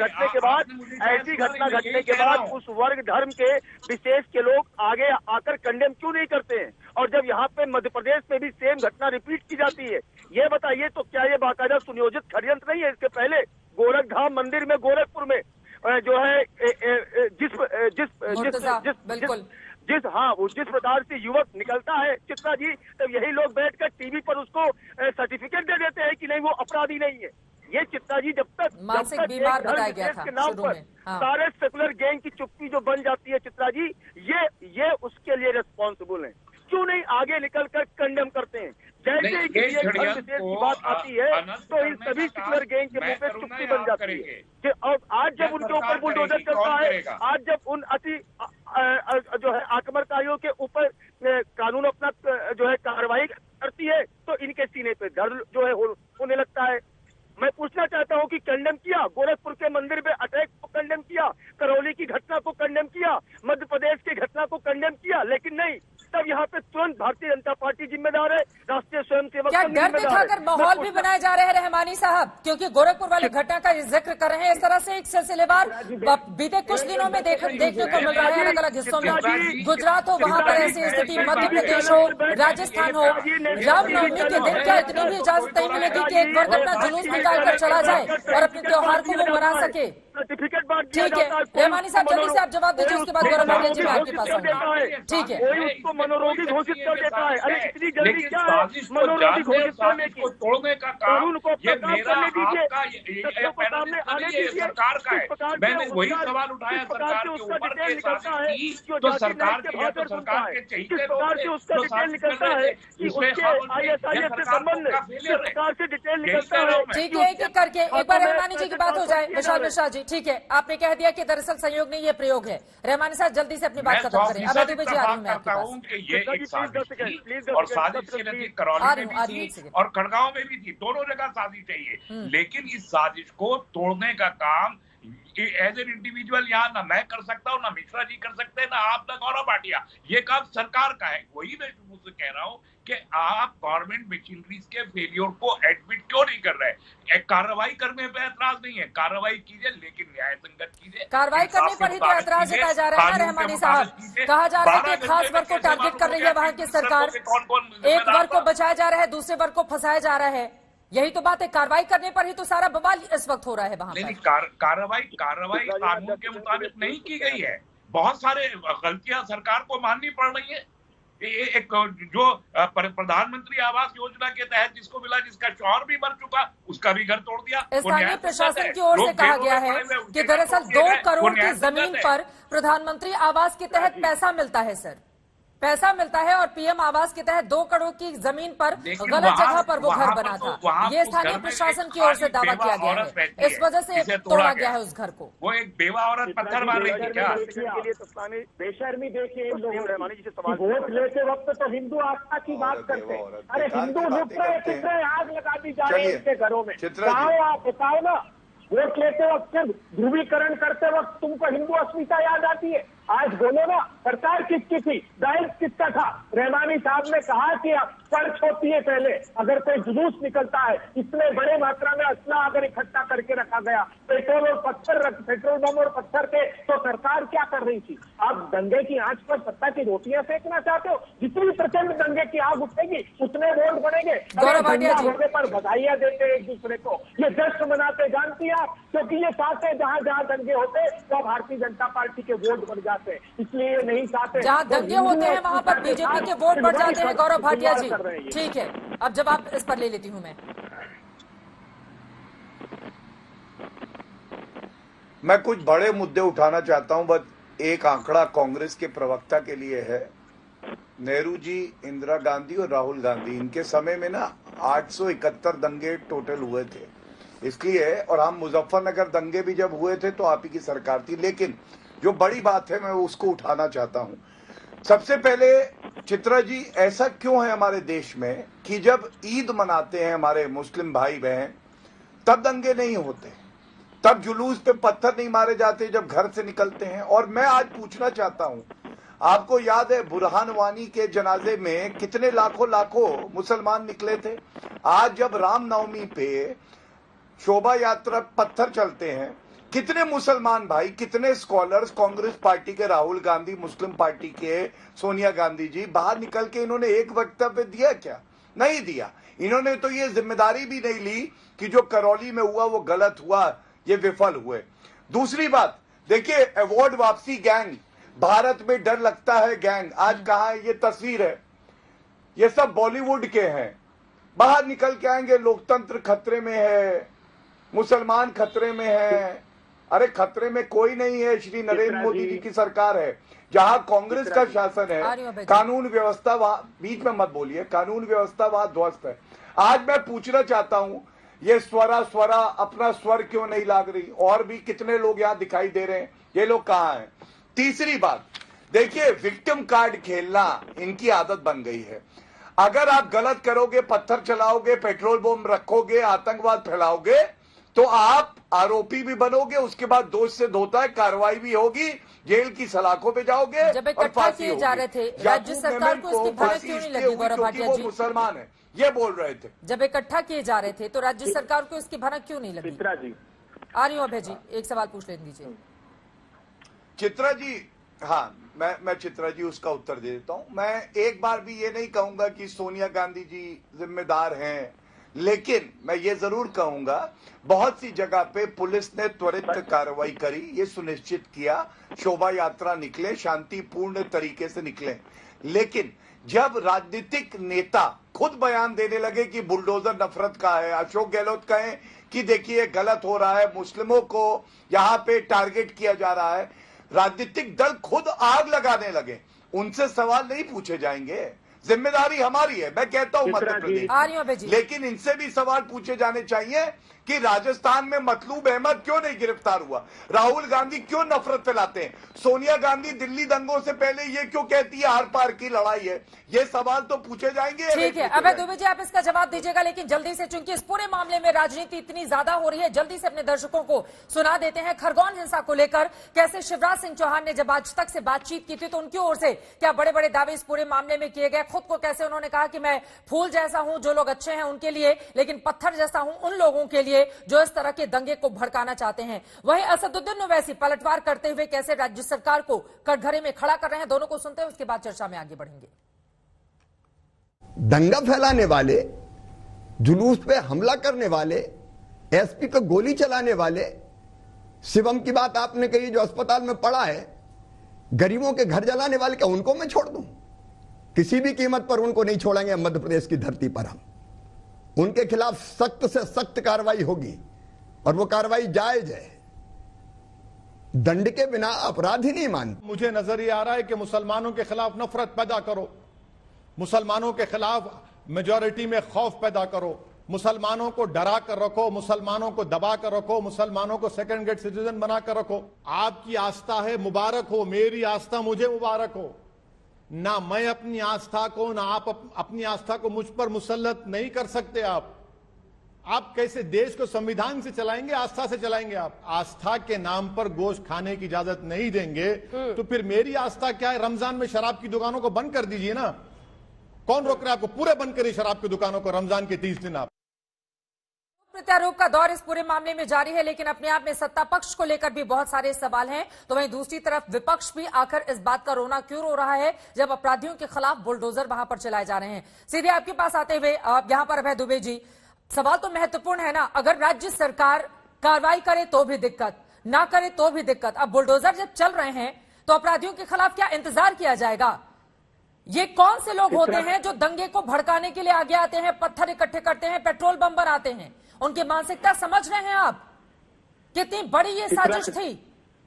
घटने के बाद उस वर्ग धर्म के विशेष के लोग आगे आकर कंडेम क्यों नहीं करते हैं? और जब यहाँ पे मध्य प्रदेश में भी सेम घटना रिपीट की जाती है, ये बताइए तो क्या ये बाकायदा सुनियोजित षड्यंत्र नहीं है? इसके पहले गोरखधाम मंदिर में गोरखपुर में जो है जिस प्रकार से युवक निकलता है चित्रा जी, तब यही लोग बैठकर टीवी पर उसको सर्टिफिकेट दे देते हैं कि नहीं वो अपराधी नहीं है। ये चित्रा जी जब तक
बीमार बताया गया था
के नाम पर सारे सेकुलर गैंग की चुप्पी जो बन जाती है चित्रा जी, ये उसके लिए रिस्पॉन्सिबल है। क्यों नहीं आगे निकल कर कंडेम करते हैं?
जैसे
नहीं,
ही
ये
किसी एक धर्म
षड्यंत्र
विशेष
को
की बात आती है
अनंत
तो इन
करने
सभी
का
सिकुलर गैंग के
मैं
मुंह पे
करूंगा
चुप्पी
या
बन
आप
जाती
करेंगे?
है कि अब आज
या
जब उनके
सरकार
ऊपर बुलडोजर
करेगी?
चलता
कौन
है,
करेगा?
आज जब उन जो है आक्रमणकारियों के ऊपर कानून अपना जो है कार्रवाई करती है तो इनके सीने पे दर्द जो है होने लगता है। मैं पूछना चाहता हूं कि कंडेम किया, गोरखपुर के मंदिर में अटैक को कंडेम किया, करौली की घटना को कंडेम किया, मध्य प्रदेश की घटना को कंडेम किया, लेकिन नहीं, तब यहाँ पे तुरंत भारतीय जनता पार्टी जिम्मेदार है, राष्ट्रीय स्वयंसेवक
क्या
संघ
डर
जिम्मेदार
दिखाकर
है।
माहौल भी बनाए जा रहे हैं रहमानी साहब? क्योंकि गोरखपुर वाले घटना का जिक्र कर रहे हैं इस तरह से एक सिलसिलेवार बीते कुछ दिनों में देखने को मिल रहा है अलग अलग हिस्सों में। गुजरात हो वहां पर ऐसी स्थिति, मध्य प्रदेश हो, राजस्थान हो, रामनवमी के दिन क्या इतनी भी इजाजत नहीं मिलेगी कि एक वर्ग अपना जुलूस निकालकर चला जाए और अपने त्योहार को वो मना सके?
सर्टिफिकेट बांट
ठीक है रहमानी साहब, जल्दी से आप जवाब दीजिए, उसके बाद गौरव भाटिया जी मैं आपके पास आऊंगा। ठीक है,
कोई उसको मनोरोगी घोषित कर देता है। अरे इतनी जल्दी
लेकिन
क्या है
साजिश को
मनोरोगी
जानने,
घोषित करने
साजिश
की?
को तोड़ने का काम
कानून को
ये
प्रकाश
मेरा
करने दीजिए,
आपका
सत्यों को सामने आने दीजिए।
सरकार का है।
किस प्रकार से
मैंने वही
उसका-
सवाल उठाया
किस प्रकार
सरकार
से
के
उसका
ऊपर
डिटेल
के
निकलता है
साजिश की
जो
तो
जाकिर
सरकार
नाइक
के या तो
भाषण सुनता
सरकार
है।
के
किस
चहीते
प्रकार
लोग
से
थे
उसका
जो
डिटेल
साजिश
निकलता
कर
है
रहे थे,
कि
उसमें
उसके
खामोश थे,
ISIS
ये
से
सरकार
संबंध
का
किस
फेलियर है।
प्रकार से डिटेल
यही
निकलता
कह रहा
है।
हूं मैं।
ठीक है, एक एक करके एक बार रहमानी जी की बात हो जाए। विशाल मिश्रा जी, ठीक है, आपने कह दिया कि दरअसल संयोग नहीं ये प्रयोग है। रहमानी साहब जल्दी से अपनी बात खत्म करें। अब दुबे जी आ रही हूं मैं आपके पास।
ये एक साजिश थी और साजिश की नतीजे करौली में भी थी और खड़गांव में भी थी, दोनों जगह साजिश चाहिए। लेकिन इस साजिश को तोड़ने का काम एज एन इंडिविजुअल यहाँ ना मैं कर सकता हूँ, ना मिश्रा जी कर सकते हैं, ना आप, ना गौरव भाटिया। ये काम सरकार का है। वही मैं मुझसे कह रहा हूँ कि आप गवर्नमेंट मशीनरीज के फेलियर को एडमिट क्यों नहीं कर रहे? कार्रवाई करने पे ऐतराज नहीं है, कार्रवाई कीजिए लेकिन न्याय संगत कीजिए।
कार्रवाई करने पर ही तो ऐतराज जताया जा रहा है ना रहमानी साहब। कहा जा रहा है कि खास वर्ग को टारगेट कर रही है वहां की सरकार, एक वर्ग को बचाया जा रहा है, दूसरे वर्ग को फंसाया जा रहा है। यही तो बात है, कार्रवाई करने पर ही तो सारा बवाल इस वक्त हो रहा है वहां पर।
कार्रवाई कानून के मुताबिक नहीं की गई है। बहुत सारे गलतियां सरकार को माननी पड़ रही है। एक जो प्रधानमंत्री आवास योजना के तहत जिसको मिला, जिसका शौहर भी मर चुका, उसका भी घर तोड़ दिया।
स्थानीय प्रशासन की ओर से कहा गया है कि दरअसल 2 करोड़ की जमीन पर प्रधानमंत्री आवास के तहत पैसा मिलता है सर, पैसा मिलता है और पीएम आवास के तहत 2 करोड़ की जमीन पर गलत जगह पर वो घर बना था। ये स्थानीय प्रशासन की ओर से दावा किया गया है, इस वजह से तोड़ा गया है उस घर को।
वो एक बेवा औरत पत्थर मार रही थी क्या?
बेशर्मी देखिए इन लोगों ने वोट लेते वक्त तो हिंदू आस्था की बात करते हैं। अरे हिंदू लुट रहे, पिट रहे, आग लगा दी जा रही है इनके घरों में। आप बताओ ना, वोट लेते वक्त ध्रुवीकरण करते वक्त तुमको हिंदू अस्मिता याद आती है? आज बोलो ना, सरकार किसकी थी, दायित्व किसका था? रहमानी साहब ने कहा कि पर्च होती है पहले, अगर कोई जुलूस निकलता है, इतने बड़े मात्रा में असला अगर इकट्ठा करके रखा गया, पेट्रोल बम और पत्थर थे, तो सरकार क्या कर रही थी? आप दंगे की आंच पर सत्ता की रोटियां सेकना चाहते हो? जितनी प्रचंड दंगे की आग उठेगी उतने वोट बढ़ेंगे। होने पर बधाइयां देते एक दूसरे को, ये जश्न मनाते, जानती आप, क्योंकि ये चाहते जहां जहां दंगे होते वह भारतीय जनता पार्टी के वोट बढ़ जाते, इसलिए ये नहीं चाहते।
जहां दंगे होते हैं वहां पर बीजेपी के वोट बढ़ जाते हैं। गौरव भाटिया जी, ठीक है, अब जवाब इस पर ले लेती हूं
मैं कुछ बड़े मुद्दे उठाना चाहता हूं, बस एक आंकड़ा कांग्रेस के प्रवक्ता के लिए है। नेहरू जी, इंदिरा गांधी और राहुल गांधी, इनके समय में ना 871 दंगे टोटल हुए थे। इसलिए, और हम मुजफ्फरनगर दंगे भी जब हुए थे तो आप ही की सरकार थी। लेकिन जो बड़ी बात है मैं उसको उठाना चाहता हूं। सबसे पहले चित्रा जी, ऐसा क्यों है हमारे देश में कि जब ईद मनाते हैं हमारे मुस्लिम भाई बहन, तब दंगे नहीं होते, तब जुलूस पे पत्थर नहीं मारे जाते जब घर से निकलते हैं? और मैं आज पूछना चाहता हूं, आपको याद है बुरहान वानी के जनाजे में कितने लाखों मुसलमान निकले थे? आज जब रामनवमी पे शोभा यात्रा पत्थर चलते हैं, कितने मुसलमान भाई, कितने स्कॉलर्स, कांग्रेस पार्टी के राहुल गांधी, मुस्लिम पार्टी के सोनिया गांधी जी, बाहर निकल के इन्होंने एक वक्तव्य दिया क्या? नहीं दिया। इन्होंने तो ये जिम्मेदारी भी नहीं ली कि जो करौली में हुआ वो गलत हुआ, ये विफल हुए। दूसरी बात देखिए, अवार्ड वापसी गैंग, भारत में डर लगता है गैंग, आज कहां है? ये तस्वीर है, ये सब बॉलीवुड के हैं। बाहर निकल के आएंगे, लोकतंत्र खतरे में है, मुसलमान खतरे में है, अरे खतरे में कोई नहीं है, श्री नरेंद्र मोदी जी की सरकार है। जहां कांग्रेस का शासन है, कानून व्यवस्था वहां, बीच में मत बोलिए, कानून व्यवस्था वहां ध्वस्त है। आज मैं पूछना चाहता हूं, ये स्वरा अपना स्वर क्यों नहीं लाग रही? और भी कितने लोग यहां दिखाई दे रहे हैं, ये लोग कहां हैं? तीसरी बात देखिए, विक्टिम कार्ड खेलना इनकी आदत बन गई है। अगर आप गलत करोगे, पत्थर चलाओगे, पेट्रोल बम रखोगे, आतंकवाद फैलाओगे, तो आप आरोपी भी बनोगे, उसके बाद दोष से धोता है, कार्रवाई भी होगी, जेल की सलाखों पे जाओगे।
जब इकट्ठा किए जा रहे थे, राज्य सरकार को इसकी भनक क्यों नहीं लगी गौरव भाटिया जी?
मुसलमान है, ये बोल रहे थे।
जब इकट्ठा किए जा रहे थे तो राज्य सरकार को इसकी भनक क्यों नहीं लगी?
चित्रा जी,
आ रही हूँ अभय जी, एक सवाल पूछ लेने दीजिए।
चित्रा जी, हाँ, मैं चित्रा जी उसका उत्तर दे देता हूं। मैं एक बार भी ये नहीं कहूंगा कि सोनिया गांधी जी जिम्मेदार हैं, लेकिन मैं ये जरूर कहूंगा बहुत सी जगह पे पुलिस ने त्वरित कार्रवाई करी, ये सुनिश्चित किया शोभा यात्रा निकले, शांतिपूर्ण तरीके से निकले। लेकिन जब राजनीतिक नेता खुद बयान देने लगे कि बुलडोजर नफरत का है, अशोक गहलोत कहें कि देखिए गलत हो रहा है, मुस्लिमों को यहाँ पे टारगेट किया जा रहा है, राजनीतिक दल खुद आग लगाने लगे, उनसे सवाल नहीं पूछे जाएंगे? जिम्मेदारी हमारी है, मैं कहता हूं मध्य प्रदेश, लेकिन इनसे भी सवाल पूछे जाने चाहिए कि राजस्थान में मतलूब अहमद क्यों नहीं गिरफ्तार हुआ, राहुल गांधी क्यों नफरत फैलाते हैं, सोनिया गांधी दिल्ली दंगों से पहले ये क्यों कहती है आर पार की लड़ाई है? ये सवाल तो पूछे जाएंगे।
ठीक है अभय दुबे जी, आप इसका जवाब दीजिएगा, लेकिन जल्दी से, चूंकि इस पूरे मामले में राजनीति इतनी ज्यादा हो रही है, जल्दी से अपने दर्शकों को सुना देते हैं खरगोन हिंसा को लेकर कैसे शिवराज सिंह चौहान ने जब आज तक से बातचीत की थी तो उनकी ओर से क्या बड़े बड़े दावे इस पूरे मामले में किए गए, खुद को कैसे उन्होंने कहा कि मैं फूल जैसा हूं जो लोग अच्छे हैं उनके लिए, लेकिन पत्थर जैसा हूं उन लोगों के लिए जो इस तरह के दंगे को भड़काना चाहते हैं। वहीं असदुद्दीन ओवैसी पलटवार करते हुए कैसे राज्य सरकार को कटघरे में खड़ा कर रहे हैं, दोनों को सुनते हैं, उसके बाद चर्चा में आगे बढ़ेंगे।
दंगा फैलाने वाले, जुलूस पे हमला करने वाले, एसपी पे गोली चलाने वाले, शिवम की बात आपने कही जो अस्पताल में पड़ा है, गरीबों के घर जलाने वाले, क्या उनको मैं छोड़ दूं? किसी भी कीमत पर उनको नहीं छोड़ेंगे मध्य प्रदेश की धरती पर। हम उनके खिलाफ सख्त से सख्त कार्रवाई होगी और वो कार्रवाई जायज है, दंड के बिना अपराध ही नहीं मानते।
मुझे नजर ये आ रहा है कि मुसलमानों के खिलाफ नफरत पैदा करो, मुसलमानों के खिलाफ मेजॉरिटी में खौफ पैदा करो, मुसलमानों को डरा कर रखो, मुसलमानों को दबा कर रखो, मुसलमानों को सेकंड ग्रेड सिटीजन बना कर रखो। आपकी आस्था है, मुबारक हो, मेरी आस्था मुझे मुबारक हो। ना मैं अपनी आस्था को, ना आप अपनी आस्था को मुझ पर मुसल्लत नहीं कर सकते। आप कैसे देश को संविधान से चलाएंगे, आस्था से चलाएंगे? आप आस्था के नाम पर गोश्त खाने की इजाजत नहीं देंगे तो फिर मेरी आस्था क्या है? रमजान में शराब की दुकानों को बंद कर दीजिए ना, कौन रोक रहा है आपको? पूरे बंद करिए शराब की दुकानों को रमजान के 30 दिन। आप
प्रत्यारोप का दौर इस पूरे मामले में जारी है, लेकिन अपने आप में सत्ता पक्ष को लेकर भी बहुत सारे सवाल हैं। तो वहीं दूसरी तरफ विपक्ष भी आखिर इस बात का रोना क्यों रो रहा है जब अपराधियों के खिलाफ बुलडोजर वहां पर चलाए जा रहे हैं। सीधे आपके पास आते हुए यहां पर अभय दुबे जी, सवाल तो महत्वपूर्ण है ना, अगर राज्य सरकार कार्रवाई करे तो भी दिक्कत, ना करे तो भी दिक्कत। अब बुलडोजर जब चल रहे हैं तो अपराधियों के खिलाफ क्या इंतजार किया जाएगा? ये कौन से लोग होते हैं जो दंगे को भड़काने के लिए आगे आते हैं, पत्थर इकट्ठे करते हैं, पेट्रोल बम बनाते हैं? उनकी मानसिकता समझ रहे हैं आप? कितनी बड़ी ये साजिश थी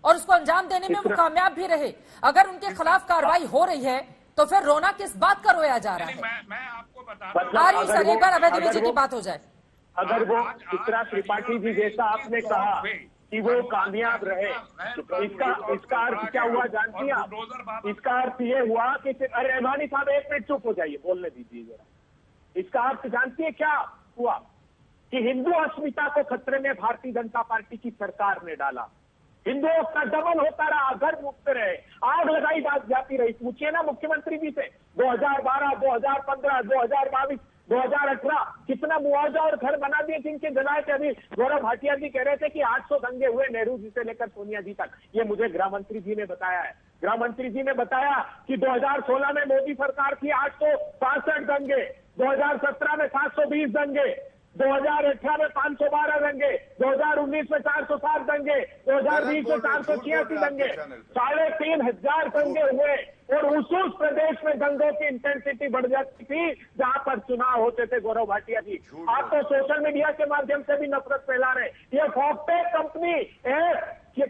और उसको अंजाम देने में वो कामयाब भी रहे। अगर उनके खिलाफ कार्रवाई हो रही है तो फिर रोना किस बात का रोया जा रहा है?
मैं आपको बता
सर, एक बार अभय दुबे जी की बात हो जाए।
अगर वो चित्रा त्रिपाठी जी जैसा आपने कहा कि वो कामयाब रहे, इसका अर्थ क्या हुआ जानती हैं आप? इसका अर्थ ये हुआ कि अरे रहमानी साहब एक मिनट चुप हो जाइए, बोलने दीजिए जरा। इसका अर्थ जानती है क्या हुआ? कि हिंदू अस्मिता को खतरे में भारतीय जनता पार्टी की सरकार ने डाला, हिंदुओं का दमन होता रहा, घर मुक्त रहे, आग लगाई जाती रही। पूछिए ना मुख्यमंत्री जी से, 2012, 2015, 2022, 2018 कितना मुआवजा और घर बना दिए जिनके जलाए थे। अभी गौरव भाटिया जी कह रहे थे कि 800 दंगे हुए नेहरू जी से लेकर सोनिया जी तक, ये मुझे गृह मंत्री जी ने बताया है। गृह मंत्री जी ने बताया कि 2016 में मोदी सरकार थी 865 दंगे, 2017 में 720 दंगे, 2018 में 512 दंगे, 2019 में 407 दंगे, 2020 में 486 दंगे, 3500 दंगे हुए। और उस प्रदेश में दंगों की इंटेंसिटी बढ़ जाती थी जहां पर चुनाव होते थे। गौरव भाटिया जी, आप तो सोशल मीडिया के माध्यम से भी नफरत फैला रहे। ये फॉक्सटेक कंपनी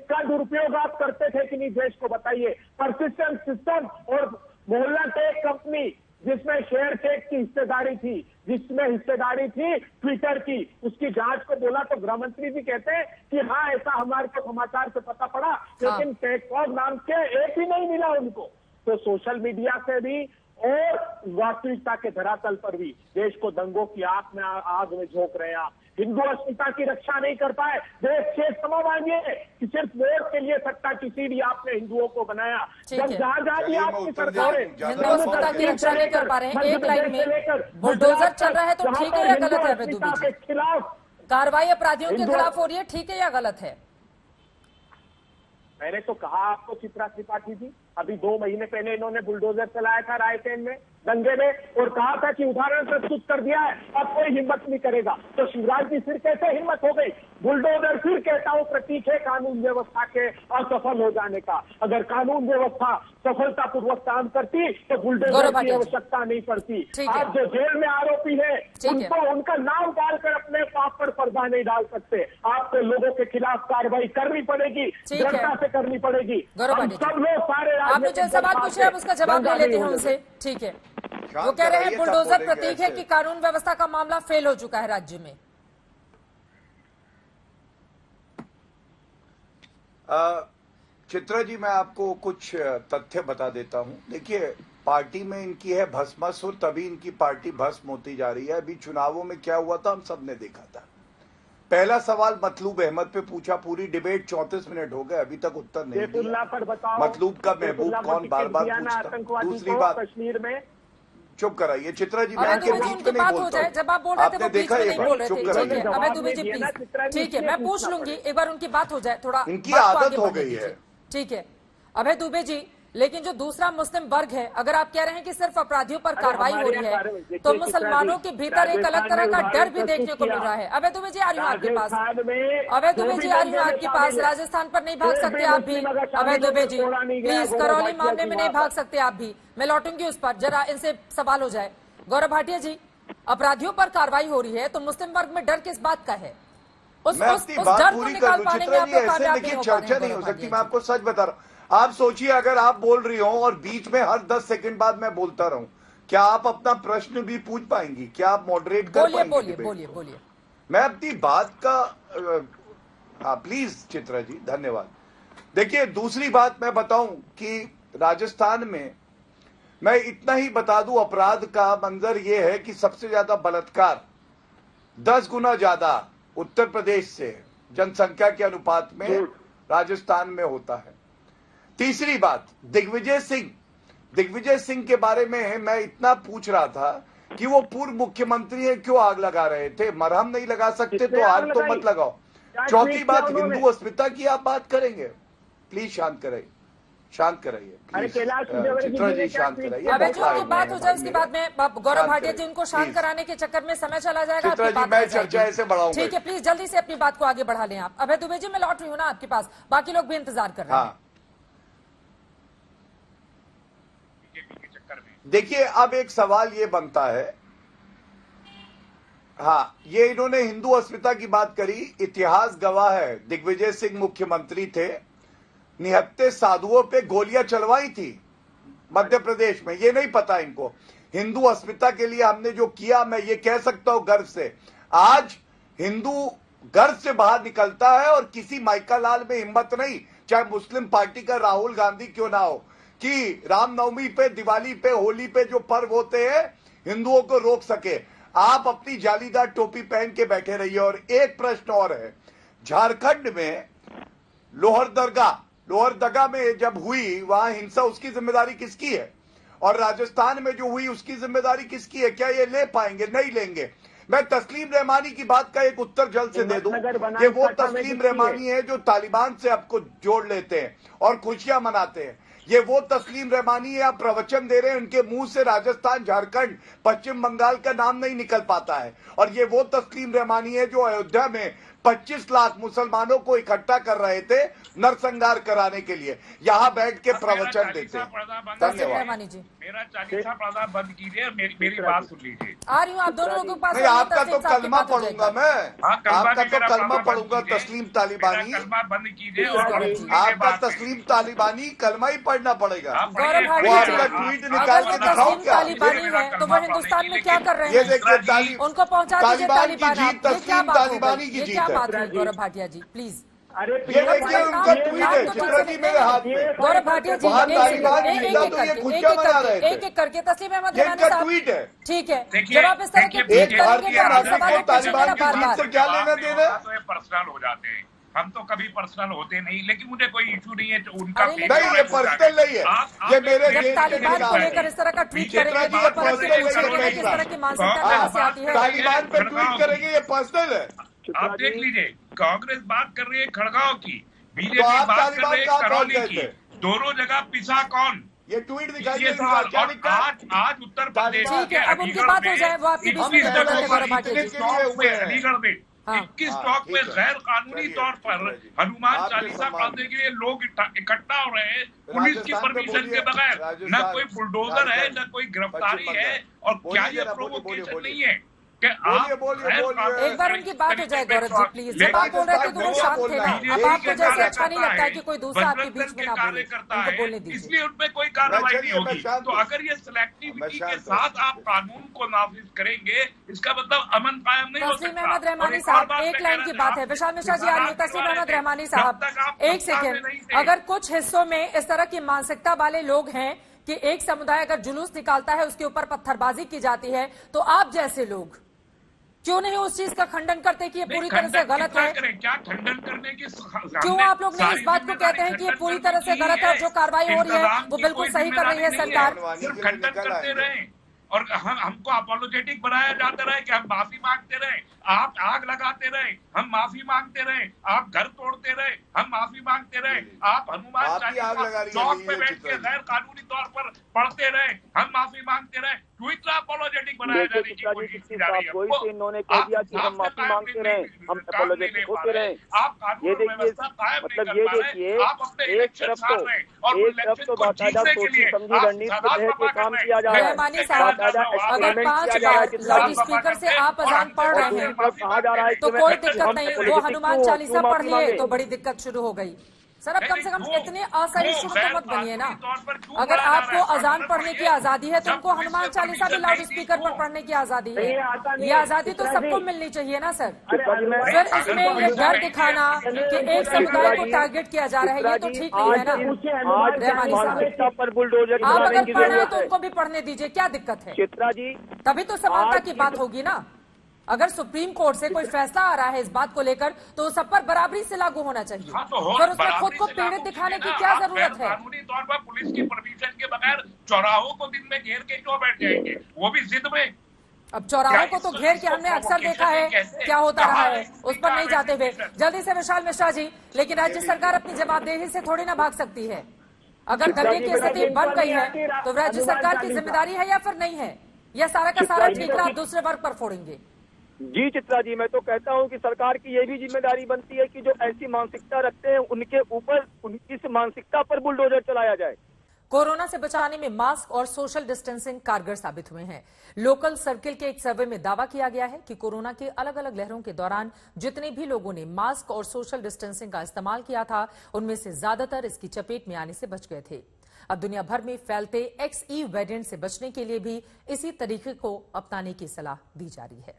का दुरुपयोग आप करते थे कि नहीं, देश को बताइए। परसिस्टेंट सिस्टम और मोहल्ला टेक कंपनी जिसमें शेयर टेक की हिस्सेदारी थी, जिसमें हिस्सेदारी थी ट्विटर की, उसकी जांच को बोला तो गृह मंत्री जी कहते हैं कि हाँ ऐसा हमारे को समाचार से पता पड़ा, लेकिन टेकऑफ नाम के एक ही नहीं मिला उनको। तो सोशल मीडिया से भी और वास्तविकता के धरातल पर भी देश को दंगों की आग में झोंक रहे हैं आप। हिंदू अस्मिता की रक्षा नहीं कर पाए, देश से क्षमा मांगिए कि सिर्फ वोट के लिए सत्ता की सीढ़ी आपने हिंदुओं को बनाया। जब जहां भी आपकी सरकारें
हिंदू अस्मिता की रक्षा नहीं कर पा रहे हैं, एक लाइन में बुलडोजर चल रहा है तो ठीक है या गलत है? अवैध दुबे के
खिलाफ
कार्रवाई अपराधियों के खिलाफ हो रही है, ठीक है या गलत है?
मैंने तो कहा आपको चित्रा त्रिपाठी जी, अभी 2 महीने पहले इन्होंने बुलडोजर चलाया था रायसेन में दंगे में और कहा था कि उदाहरण प्रस्तुत कर दिया है, अब कोई हिम्मत नहीं करेगा। तो शिवराज जी फिर कैसे हिम्मत हो गई? बुलडोजर फिर कहता हूं प्रतीक है कानून व्यवस्था के असफल हो जाने का। अगर कानून व्यवस्था सफलतापूर्वक काम करती तो बुलडोजर की आवश्यकता नहीं पड़ती। आप जो जेल में आरोपी है उनको उनका नाम डालकर अपने पाप पर पर्दा नहीं डाल सकते। आपको लोगों के खिलाफ कार्रवाई करनी पड़ेगी, दृढ़ता से करनी पड़ेगी। सब लोग सारे
आपने जो सवाल पूछे आप उसका जवाब ले लेते हैं उनसे, ठीक है? वो कह रहे हैं बुलडोजर प्रतीक है कि कानून व्यवस्था का मामला फेल हो चुका है राज्य में।
चित्रा जी, मैं आपको कुछ तथ्य बता देता हूं। देखिए, पार्टी में इनकी है भस्मासुर, तभी इनकी पार्टी भस्म होती जा रही है। अभी चुनावों में क्या हुआ था हम सबने देखा था। पहला सवाल मतलूब अहमद पे पूछा, पूरी डिबेट 34 मिनट हो गए, अभी तक उत्तर नहीं दिया। मतलूब का महबूब कौन बार बार पूछता। दूसरी बात,
कश्मीर में
चुप कराइए चित्रा जी, मैं आपके बीच में नहीं बोलता हूं।
जब आप बोल रहे थे वो बीच में नहीं बोल रहे
चुप
थे।
कराइए।
ठीक है अभय दुबे जी प्लीज, ठीक है मैं पूछ लूंगी, एक बार उनकी बात हो जाए, थोड़ा
इनकी आदत हो गई है।
ठीक है अभय दुबे जी, लेकिन जो दूसरा मुस्लिम वर्ग है, अगर आप कह रहे हैं कि सिर्फ अपराधियों पर कार्रवाई हो रही है तो मुसलमानों के भीतर एक अलग तरह का डर भी देखने को मिल रहा है। अभय दुबे जी आ रही हूँ आपके पास, अभय दुबे जी आ रही हूँ आपके पास। राजस्थान पर नहीं भाग सकते आप भी अभय दुबे जी, प्लीज करौली मामले में नहीं भाग सकते आप भी। मैं लौटूंगी उस पर, जरा इनसे सवाल हो जाए। गौरव भाटिया जी, अपराधियों पर कार्रवाई हो रही है तो मुस्लिम वर्ग में डर किस बात का है?
मैं अपनी बात पूरी कर लूं चित्रा जी, ऐसे देखिए चर्चा नहीं हो सकती। मैं आपको सच बता रहा हूं। आप सोचिए, अगर आप बोल रही हो और बीच में हर 10 सेकंड बाद मैं बोलता रहूं, क्या आप अपना प्रश्न भी पूछ पाएंगी? क्या आप मॉडरेट कर पाएंगी?
बोलिए।
मैं अपनी बात का प्लीज चित्रा जी, धन्यवाद। देखिए, दूसरी बात मैं बताऊं कि राजस्थान में मैं इतना ही बता दूं, अपराध का मंजर यह है कि सबसे ज्यादा बलात्कार 10 गुना ज्यादा उत्तर प्रदेश से जनसंख्या के अनुपात में राजस्थान में होता है। तीसरी बात, दिग्विजय सिंह के बारे में मैं इतना पूछ रहा था कि वो पूर्व मुख्यमंत्री है, क्यों आग लगा रहे थे? मरहम नहीं लगा सकते तो आग तो मत लगाओ। चौथी बात, हिंदू अस्मिता की आप बात करेंगे, प्लीज शांत कराइए चित्रा जी, शांत कराइए।
अबे जो उनकी बात हो जाए उसके बाद में गौरव भाटिया जी, उनको शांत कराने के चक्कर में समय चला जाएगा।
चित्रा जी, मैं चर्चा ऐसे बढ़ाऊंगा।
ठीक है, प्लीज जल्दी से अपनी बात को आगे बढ़ा लें आप। अभय दुबे जी, मैं लौट रही हूँ ना आपके पास, बाकी लोग भी इंतजार कर रहे हैं।
देखिए, अब एक सवाल ये बनता है, ये इन्होंने हिंदू अस्मिता की बात करी। इतिहास गवाह है, दिग्विजय सिंह मुख्यमंत्री थे, निहत्थे साधुओं पे गोलियां चलवाई थी मध्य प्रदेश में। ये नहीं पता इनको। हिंदू अस्मिता के लिए हमने जो किया, मैं ये कह सकता हूं गर्व से, आज हिंदू गर्व से बाहर निकलता है और किसी माइका लाल में हिम्मत नहीं, चाहे मुस्लिम पार्टी का राहुल गांधी क्यों ना हो, कि रामनवमी पे, दिवाली पे, होली पे जो पर्व होते हैं हिंदुओं को रोक सके। आप अपनी जालीदार टोपी पहन के बैठे रहिए। और एक प्रश्न और है, झारखंड में लोहरदगा में जब हुई वहां हिंसा, उसकी जिम्मेदारी किसकी है? और राजस्थान में जो हुई उसकी जिम्मेदारी किसकी है? क्या ये ले पाएंगे? नहीं लेंगे। मैं तस्लीम रहमानी की बात का एक उत्तर जल्द से दे दूं। ये वो तस्लीम रहमानी है जो तालिबान से आपको जोड़ लेते हैं और खुशियां मनाते हैं। ये वो तस्लीम रहमानी है, आप प्रवचन दे रहे हैं, उनके मुंह से राजस्थान, झारखंड, पश्चिम बंगाल का नाम नहीं निकल पाता है। और ये वो तस्लीम रहमानी है जो अयोध्या में 25 लाख मुसलमानों को इकट्ठा कर रहे थे नरसंहार कराने के लिए, यहाँ बैठ के प्रवचन देते हैं। धन्यवाद।
मेरा चालीसा पर्दा बंद कीजिए, मेरी बात सुन लीजिए।
आ रही हूँ आप दोनों लोगों के पास।
नहीं, आपका तो कलमा पढ़ूंगा मैं, आपका तो कलमा पढ़ूंगा तस्लीम तालिबानी।
कलमा बंद कीजिए।
आपका तस्लीम तालिबानी कलमा ही पढ़ना पड़ेगा।
गौरव
वो आपका ट्वीट निकाल के दिखाओ क्या?
तालिबानी है तो वो हिंदुस्तान में क्या कर रहे हैं?
ये देखिए,
उनको पहुंचा दीजिए तालिबान।
तस्लीम तालिबानी की जीत है।
बात है गौरव भाटिया जी, प्लीज।
ये देखिए उनका ट्वीट है चित्रा जी मेरे हाथ में।
गौरव भाटिया जी एक एक करके तस्लीम अहमद रहमानी साहब
ट्वीट है,
ठीक है। जब आप इस तरह के ट्वीट करेंगे तो आप सवालों को पूछेंगे बार-बार।
से क्या लेना देना?
पर्सनल हो जाते हैं, हम तो कभी पर्सनल होते नहीं, लेकिन मुझे कोई इशू नहीं है उनका।
नहीं, ये पर्सनल नहीं है, ये मेरे
तालिबान को लेकर इस तरह का ट्वीट करेंगे किस तरह की मानसिकता कहां से आती है?
तालिबान पे ट्वीट करेंगे, ये पर्सनल है।
आप देख लीजिए, कांग्रेस बात कर रही है खड़गांव की, बीजेपी
आप
बात कर रही है
तालिबान
करौली
कहाँ
की, दोनों जगह पिसा कौन?
ये ट्वीट दिखाइए।
आज उत्तर प्रदेश
ठीक है, अब उनकी बात हो जाए, वो आपकी दूसरी दौलत है गौरव भाटिया जी।
अलीगढ़ में 21 चौक में गैर कानूनी तौर पर हनुमान चालीसा पढ़ने के लिए लोग इकट्ठा हो रहे हैं, पुलिस की परमिशन के बगैर। न कोई बुलडोजर है, न कोई गिरफ्तारी है। और क्या ये प्रोवोकेशन नहीं है?
एक बार उनकी बात हो जाए गौरव जी प्लीज। जब आप बोल रहे थे तो वो शांत थे ना, अब आपको जैसे अच्छा नहीं लगता है कि कोई दूसरा आपके बीच में ना बोले, उनको बोलने दीजिए।
इसलिए उनमें कोई कार्रवाई नहीं होगी। तो अगर ये सिलेक्टिविटी के साथ आप कानून को नाफिज करेंगे, इसका मतलब अमन कायम नहीं हो सकता।
तस्लीम अहमद रहमानी साहब, एक लाइन की बात है, विशाल मिश्रा जी आ रही है। तस्लीम अहमद रहमानी साहब, एक सेकेंड, अगर कुछ हिस्सों में इस तरह की मानसिकता वाले लोग हैं कि एक समुदाय अगर जुलूस निकालता है उसके ऊपर पत्थरबाजी की जाती है, तो आप जैसे लोग क्यों नहीं उस चीज का खंडन करते कि ये पूरी तरह से गलत है?
क्या खंडन करने की
क्यों आप लोग नहीं इस बात को कहते हैं कि ये पूरी तरह से गलत है, जो कार्रवाई हो रही है वो बिल्कुल सही कर रही है सरकार?
सिर्फ खंडन करते रहे और हमको अपोलोजेटिक बनाया जाता रहे कि हम माफी मांगते रहे, आप आग लगाते रहे, हम माफी मांगते रहे, आप घर तोड़ते रहे, हम माफी मांगते रहे, आप हनुमान चालीसा चौक पे बैठ के गैर कानूनी तौर पर पढ़ते रहे, हम माफी मांगते रहे। ट्विटर अपोलोजेटिक बनाया जाने की कोशिश की जा रही है।
इन्होंने कह दिया कि हम माफी मांगते रहे, हम अपोलोजेटिक होते रहे। ये देखिए, मतलब ये देखिए, एक तरफ तो बाकायदा सोची समझी रणनीति के तहत काम किया जा रहा है, बाकायदा
अगर 5 बार लाउड स्पीकर से आप अजान पढ़ रहे हैं तो कोई दिक्कत नहीं, वो हनुमान चालीसा पढ़ लिए तो बड़ी दिक्कत शुरू हो गई। सर अब कम से कम इतने असहिष्णु तो मत बनिए ना। अगर आपको अजान पढ़ने की आजादी है तो उनको हनुमान चालीसा भी लाउड स्पीकर पर पढ़ने की आजादी है। ये आजादी तो सबको मिलनी चाहिए ना सर। फिर इसमें ये डर दिखाना कि एक समुदाय को टारगेट किया जा रहा है, ये तो ठीक नहीं है ना रहमानी साहब। आप अगर पढ़ रहे हैं तो उनको भी पढ़ने दीजिए, क्या दिक्कत है?
चित्रा जी,
तभी तो समानता की बात होगी ना। अगर सुप्रीम कोर्ट से कोई फैसला आ रहा है इस बात को लेकर तो सब पर बराबरी से लागू होना चाहिए। फिर उसमें खुद को पीड़ित दिखाने की क्या जरूरत है?
कानूनी तौर पर पुलिस की परमिशन के बगैर चौराहों को दिन में घेर के क्यों बैठ जाएंगे, वो भी जिद में?
अब चौराहों को तो घेर के हमने अक्सर देखा है क्या होता रहा है, उस पर नहीं जाते हुए। जल्दी से विशाल मिश्रा जी, लेकिन राज्य सरकार अपनी जवाबदेही से थोड़ी ना भाग सकती है। अगर दंगे की स्थिति बन गई है तो राज्य सरकार की जिम्मेदारी है या फिर नहीं है? यह सारा का सारा ठीकरा आप दूसरे वर्ग पर फोड़ेंगे?
जी चित्रा जी, मैं तो कहता हूं कि सरकार की ये भी जिम्मेदारी बनती है कि जो ऐसी मानसिकता रखते हैं उनके ऊपर इस मानसिकता पर बुलडोजर चलाया जाए।
कोरोना से बचाने में मास्क और सोशल डिस्टेंसिंग कारगर साबित हुए हैं। लोकल सर्किल के एक सर्वे में दावा किया गया है कि कोरोना के अलग अलग लहरों के दौरान जितने भी लोगों ने मास्क और सोशल डिस्टेंसिंग का इस्तेमाल किया था उनमें से ज्यादातर इसकी चपेट में आने से बच गए थे। अब दुनिया भर में फैलते XE वेरिएंट से बचने के लिए भी इसी तरीके को अपनाने की सलाह दी जा रही है।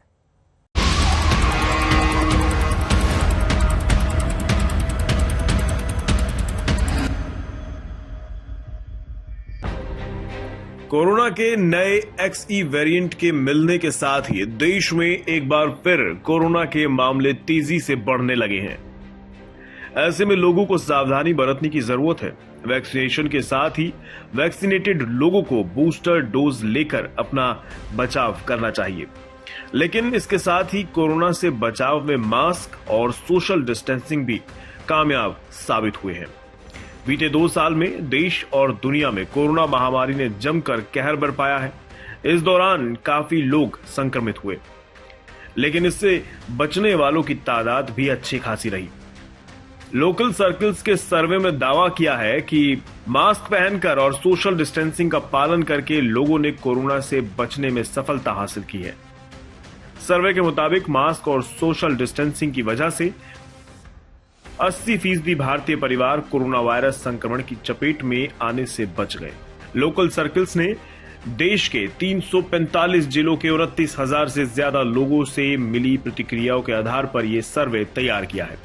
कोरोना के नए XE वेरिएंट के मिलने के साथ ही देश में एक बार फिर कोरोना के मामले तेजी से बढ़ने लगे हैं। ऐसे में लोगों को सावधानी बरतने की जरूरत है। वैक्सीनेशन के साथ ही वैक्सीनेटेड लोगों को बूस्टर डोज लेकर अपना बचाव करना चाहिए, लेकिन इसके साथ ही कोरोना से बचाव में मास्क और सोशल डिस्टेंसिंग भी कामयाब साबित हुए हैं। बीते 2 साल में देश और दुनिया में कोरोना महामारी ने जमकर कहर बरपाया है। इस दौरान काफी लोग संक्रमित हुए, लेकिन इससे बचने वालों की तादाद भी अच्छी खासी रही। लोकल सर्कल्स के सर्वे में दावा किया है कि मास्क पहनकर और सोशल डिस्टेंसिंग का पालन करके लोगों ने कोरोना से बचने में सफलता हासिल की है। सर्वे के मुताबिक मास्क और सोशल डिस्टेंसिंग की वजह से 80% भारतीय परिवार कोरोना वायरस संक्रमण की चपेट में आने से बच गए। लोकल सर्कल्स ने देश के 345 जिलों के 29,000 से ज्यादा लोगों से मिली प्रतिक्रियाओं के आधार पर यह सर्वे तैयार किया है।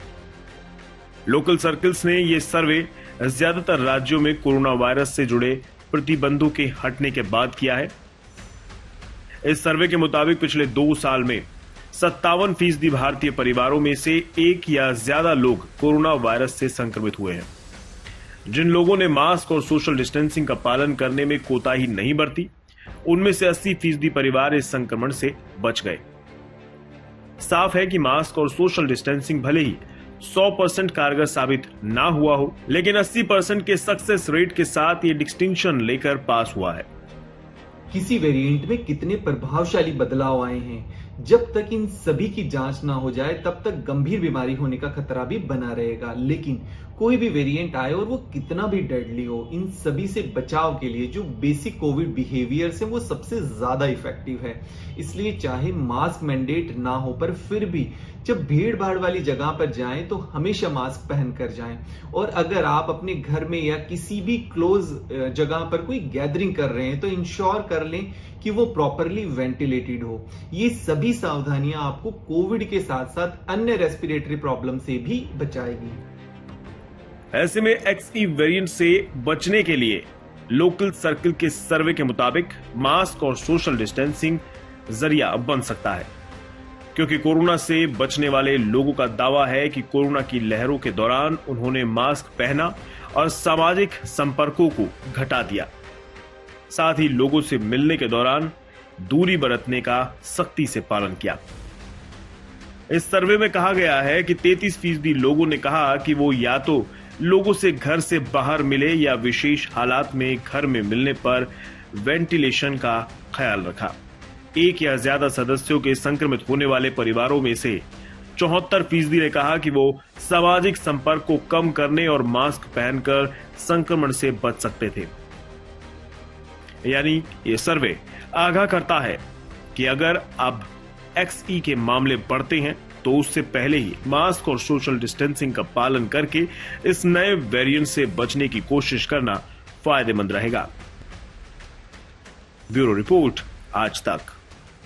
लोकल सर्कल्स ने यह सर्वे ज्यादातर राज्यों में कोरोना वायरस से जुड़े प्रतिबंधों के हटने के बाद किया है। इस सर्वे के मुताबिक पिछले 2 साल में 57% भारतीय परिवारों में से एक या ज्यादा लोग कोरोना वायरस से संक्रमित हुए हैं। जिन लोगों ने मास्क और सोशल डिस्टेंसिंग का पालन करने में कोताही नहीं बरती, उनमें से 80% परिवार इस संक्रमण से बच गए। साफ है कि मास्क और सोशल डिस्टेंसिंग भले ही 100% कारगर साबित ना हुआ हो, लेकिन 80% के सक्सेस रेट के साथ ये डिस्टिंक्शन लेकर पास हुआ है।
किसी वेरिएंट में कितने प्रभावशाली बदलाव आए हैं, जब तक इन सभी की जांच ना हो जाए तब तक गंभीर बीमारी होने का खतरा भी बना रहेगा। लेकिन कोई भी वेरिएंट आए और वो कितना भी डेडली हो, इन सभी से बचाव के लिए जो बेसिक कोविड बिहेवियर्स है वो सबसे ज्यादा इफेक्टिव है। इसलिए चाहे मास्क मैंडेट ना हो, पर फिर भी जब भीड़ भाड़ वाली जगह पर जाएं तो हमेशा मास्क पहन कर जाएं। और अगर आप अपने घर में या किसी भी क्लोज जगह पर कोई गैदरिंग कर रहे हैं तो इंश्योर कर लें कि वो प्रॉपरली वेंटिलेटेड हो। ये सभी सावधानियां आपको कोविड के साथ साथ अन्य रेस्पिरेटरी प्रॉब्लम से भी बचाएगी।
ऐसे में XE वेरिएंट से बचने के लिए लोकल सर्कल के सर्वे के मुताबिक मास्क और सोशल डिस्टेंसिंग जरिया बन सकता है, क्योंकि कोरोना से बचने वाले लोगों का दावा है कि कोरोना की लहरों के दौरान उन्होंने मास्क पहना और सामाजिक संपर्कों को घटा दिया। साथ ही लोगों से मिलने के दौरान दूरी बरतने का सख्ती से पालन किया। इस सर्वे में कहा गया है कि 33% लोगों ने कहा कि वो या तो लोगों से घर से बाहर मिले या विशेष हालात में घर में मिलने पर वेंटिलेशन का ख्याल रखा। एक या ज्यादा सदस्यों के संक्रमित होने वाले परिवारों में से 74% ने कहा कि वो सामाजिक संपर्क को कम करने और मास्क पहनकर संक्रमण से बच सकते थे। यानी ये सर्वे आगाह करता है कि अगर अब XE के मामले बढ़ते हैं तो उससे पहले ही मास्क और सोशल डिस्टेंसिंग का पालन करके इस नए वेरिएंट से बचने की कोशिश करना फायदेमंद रहेगा। ब्यूरो रिपोर्ट, आज तक।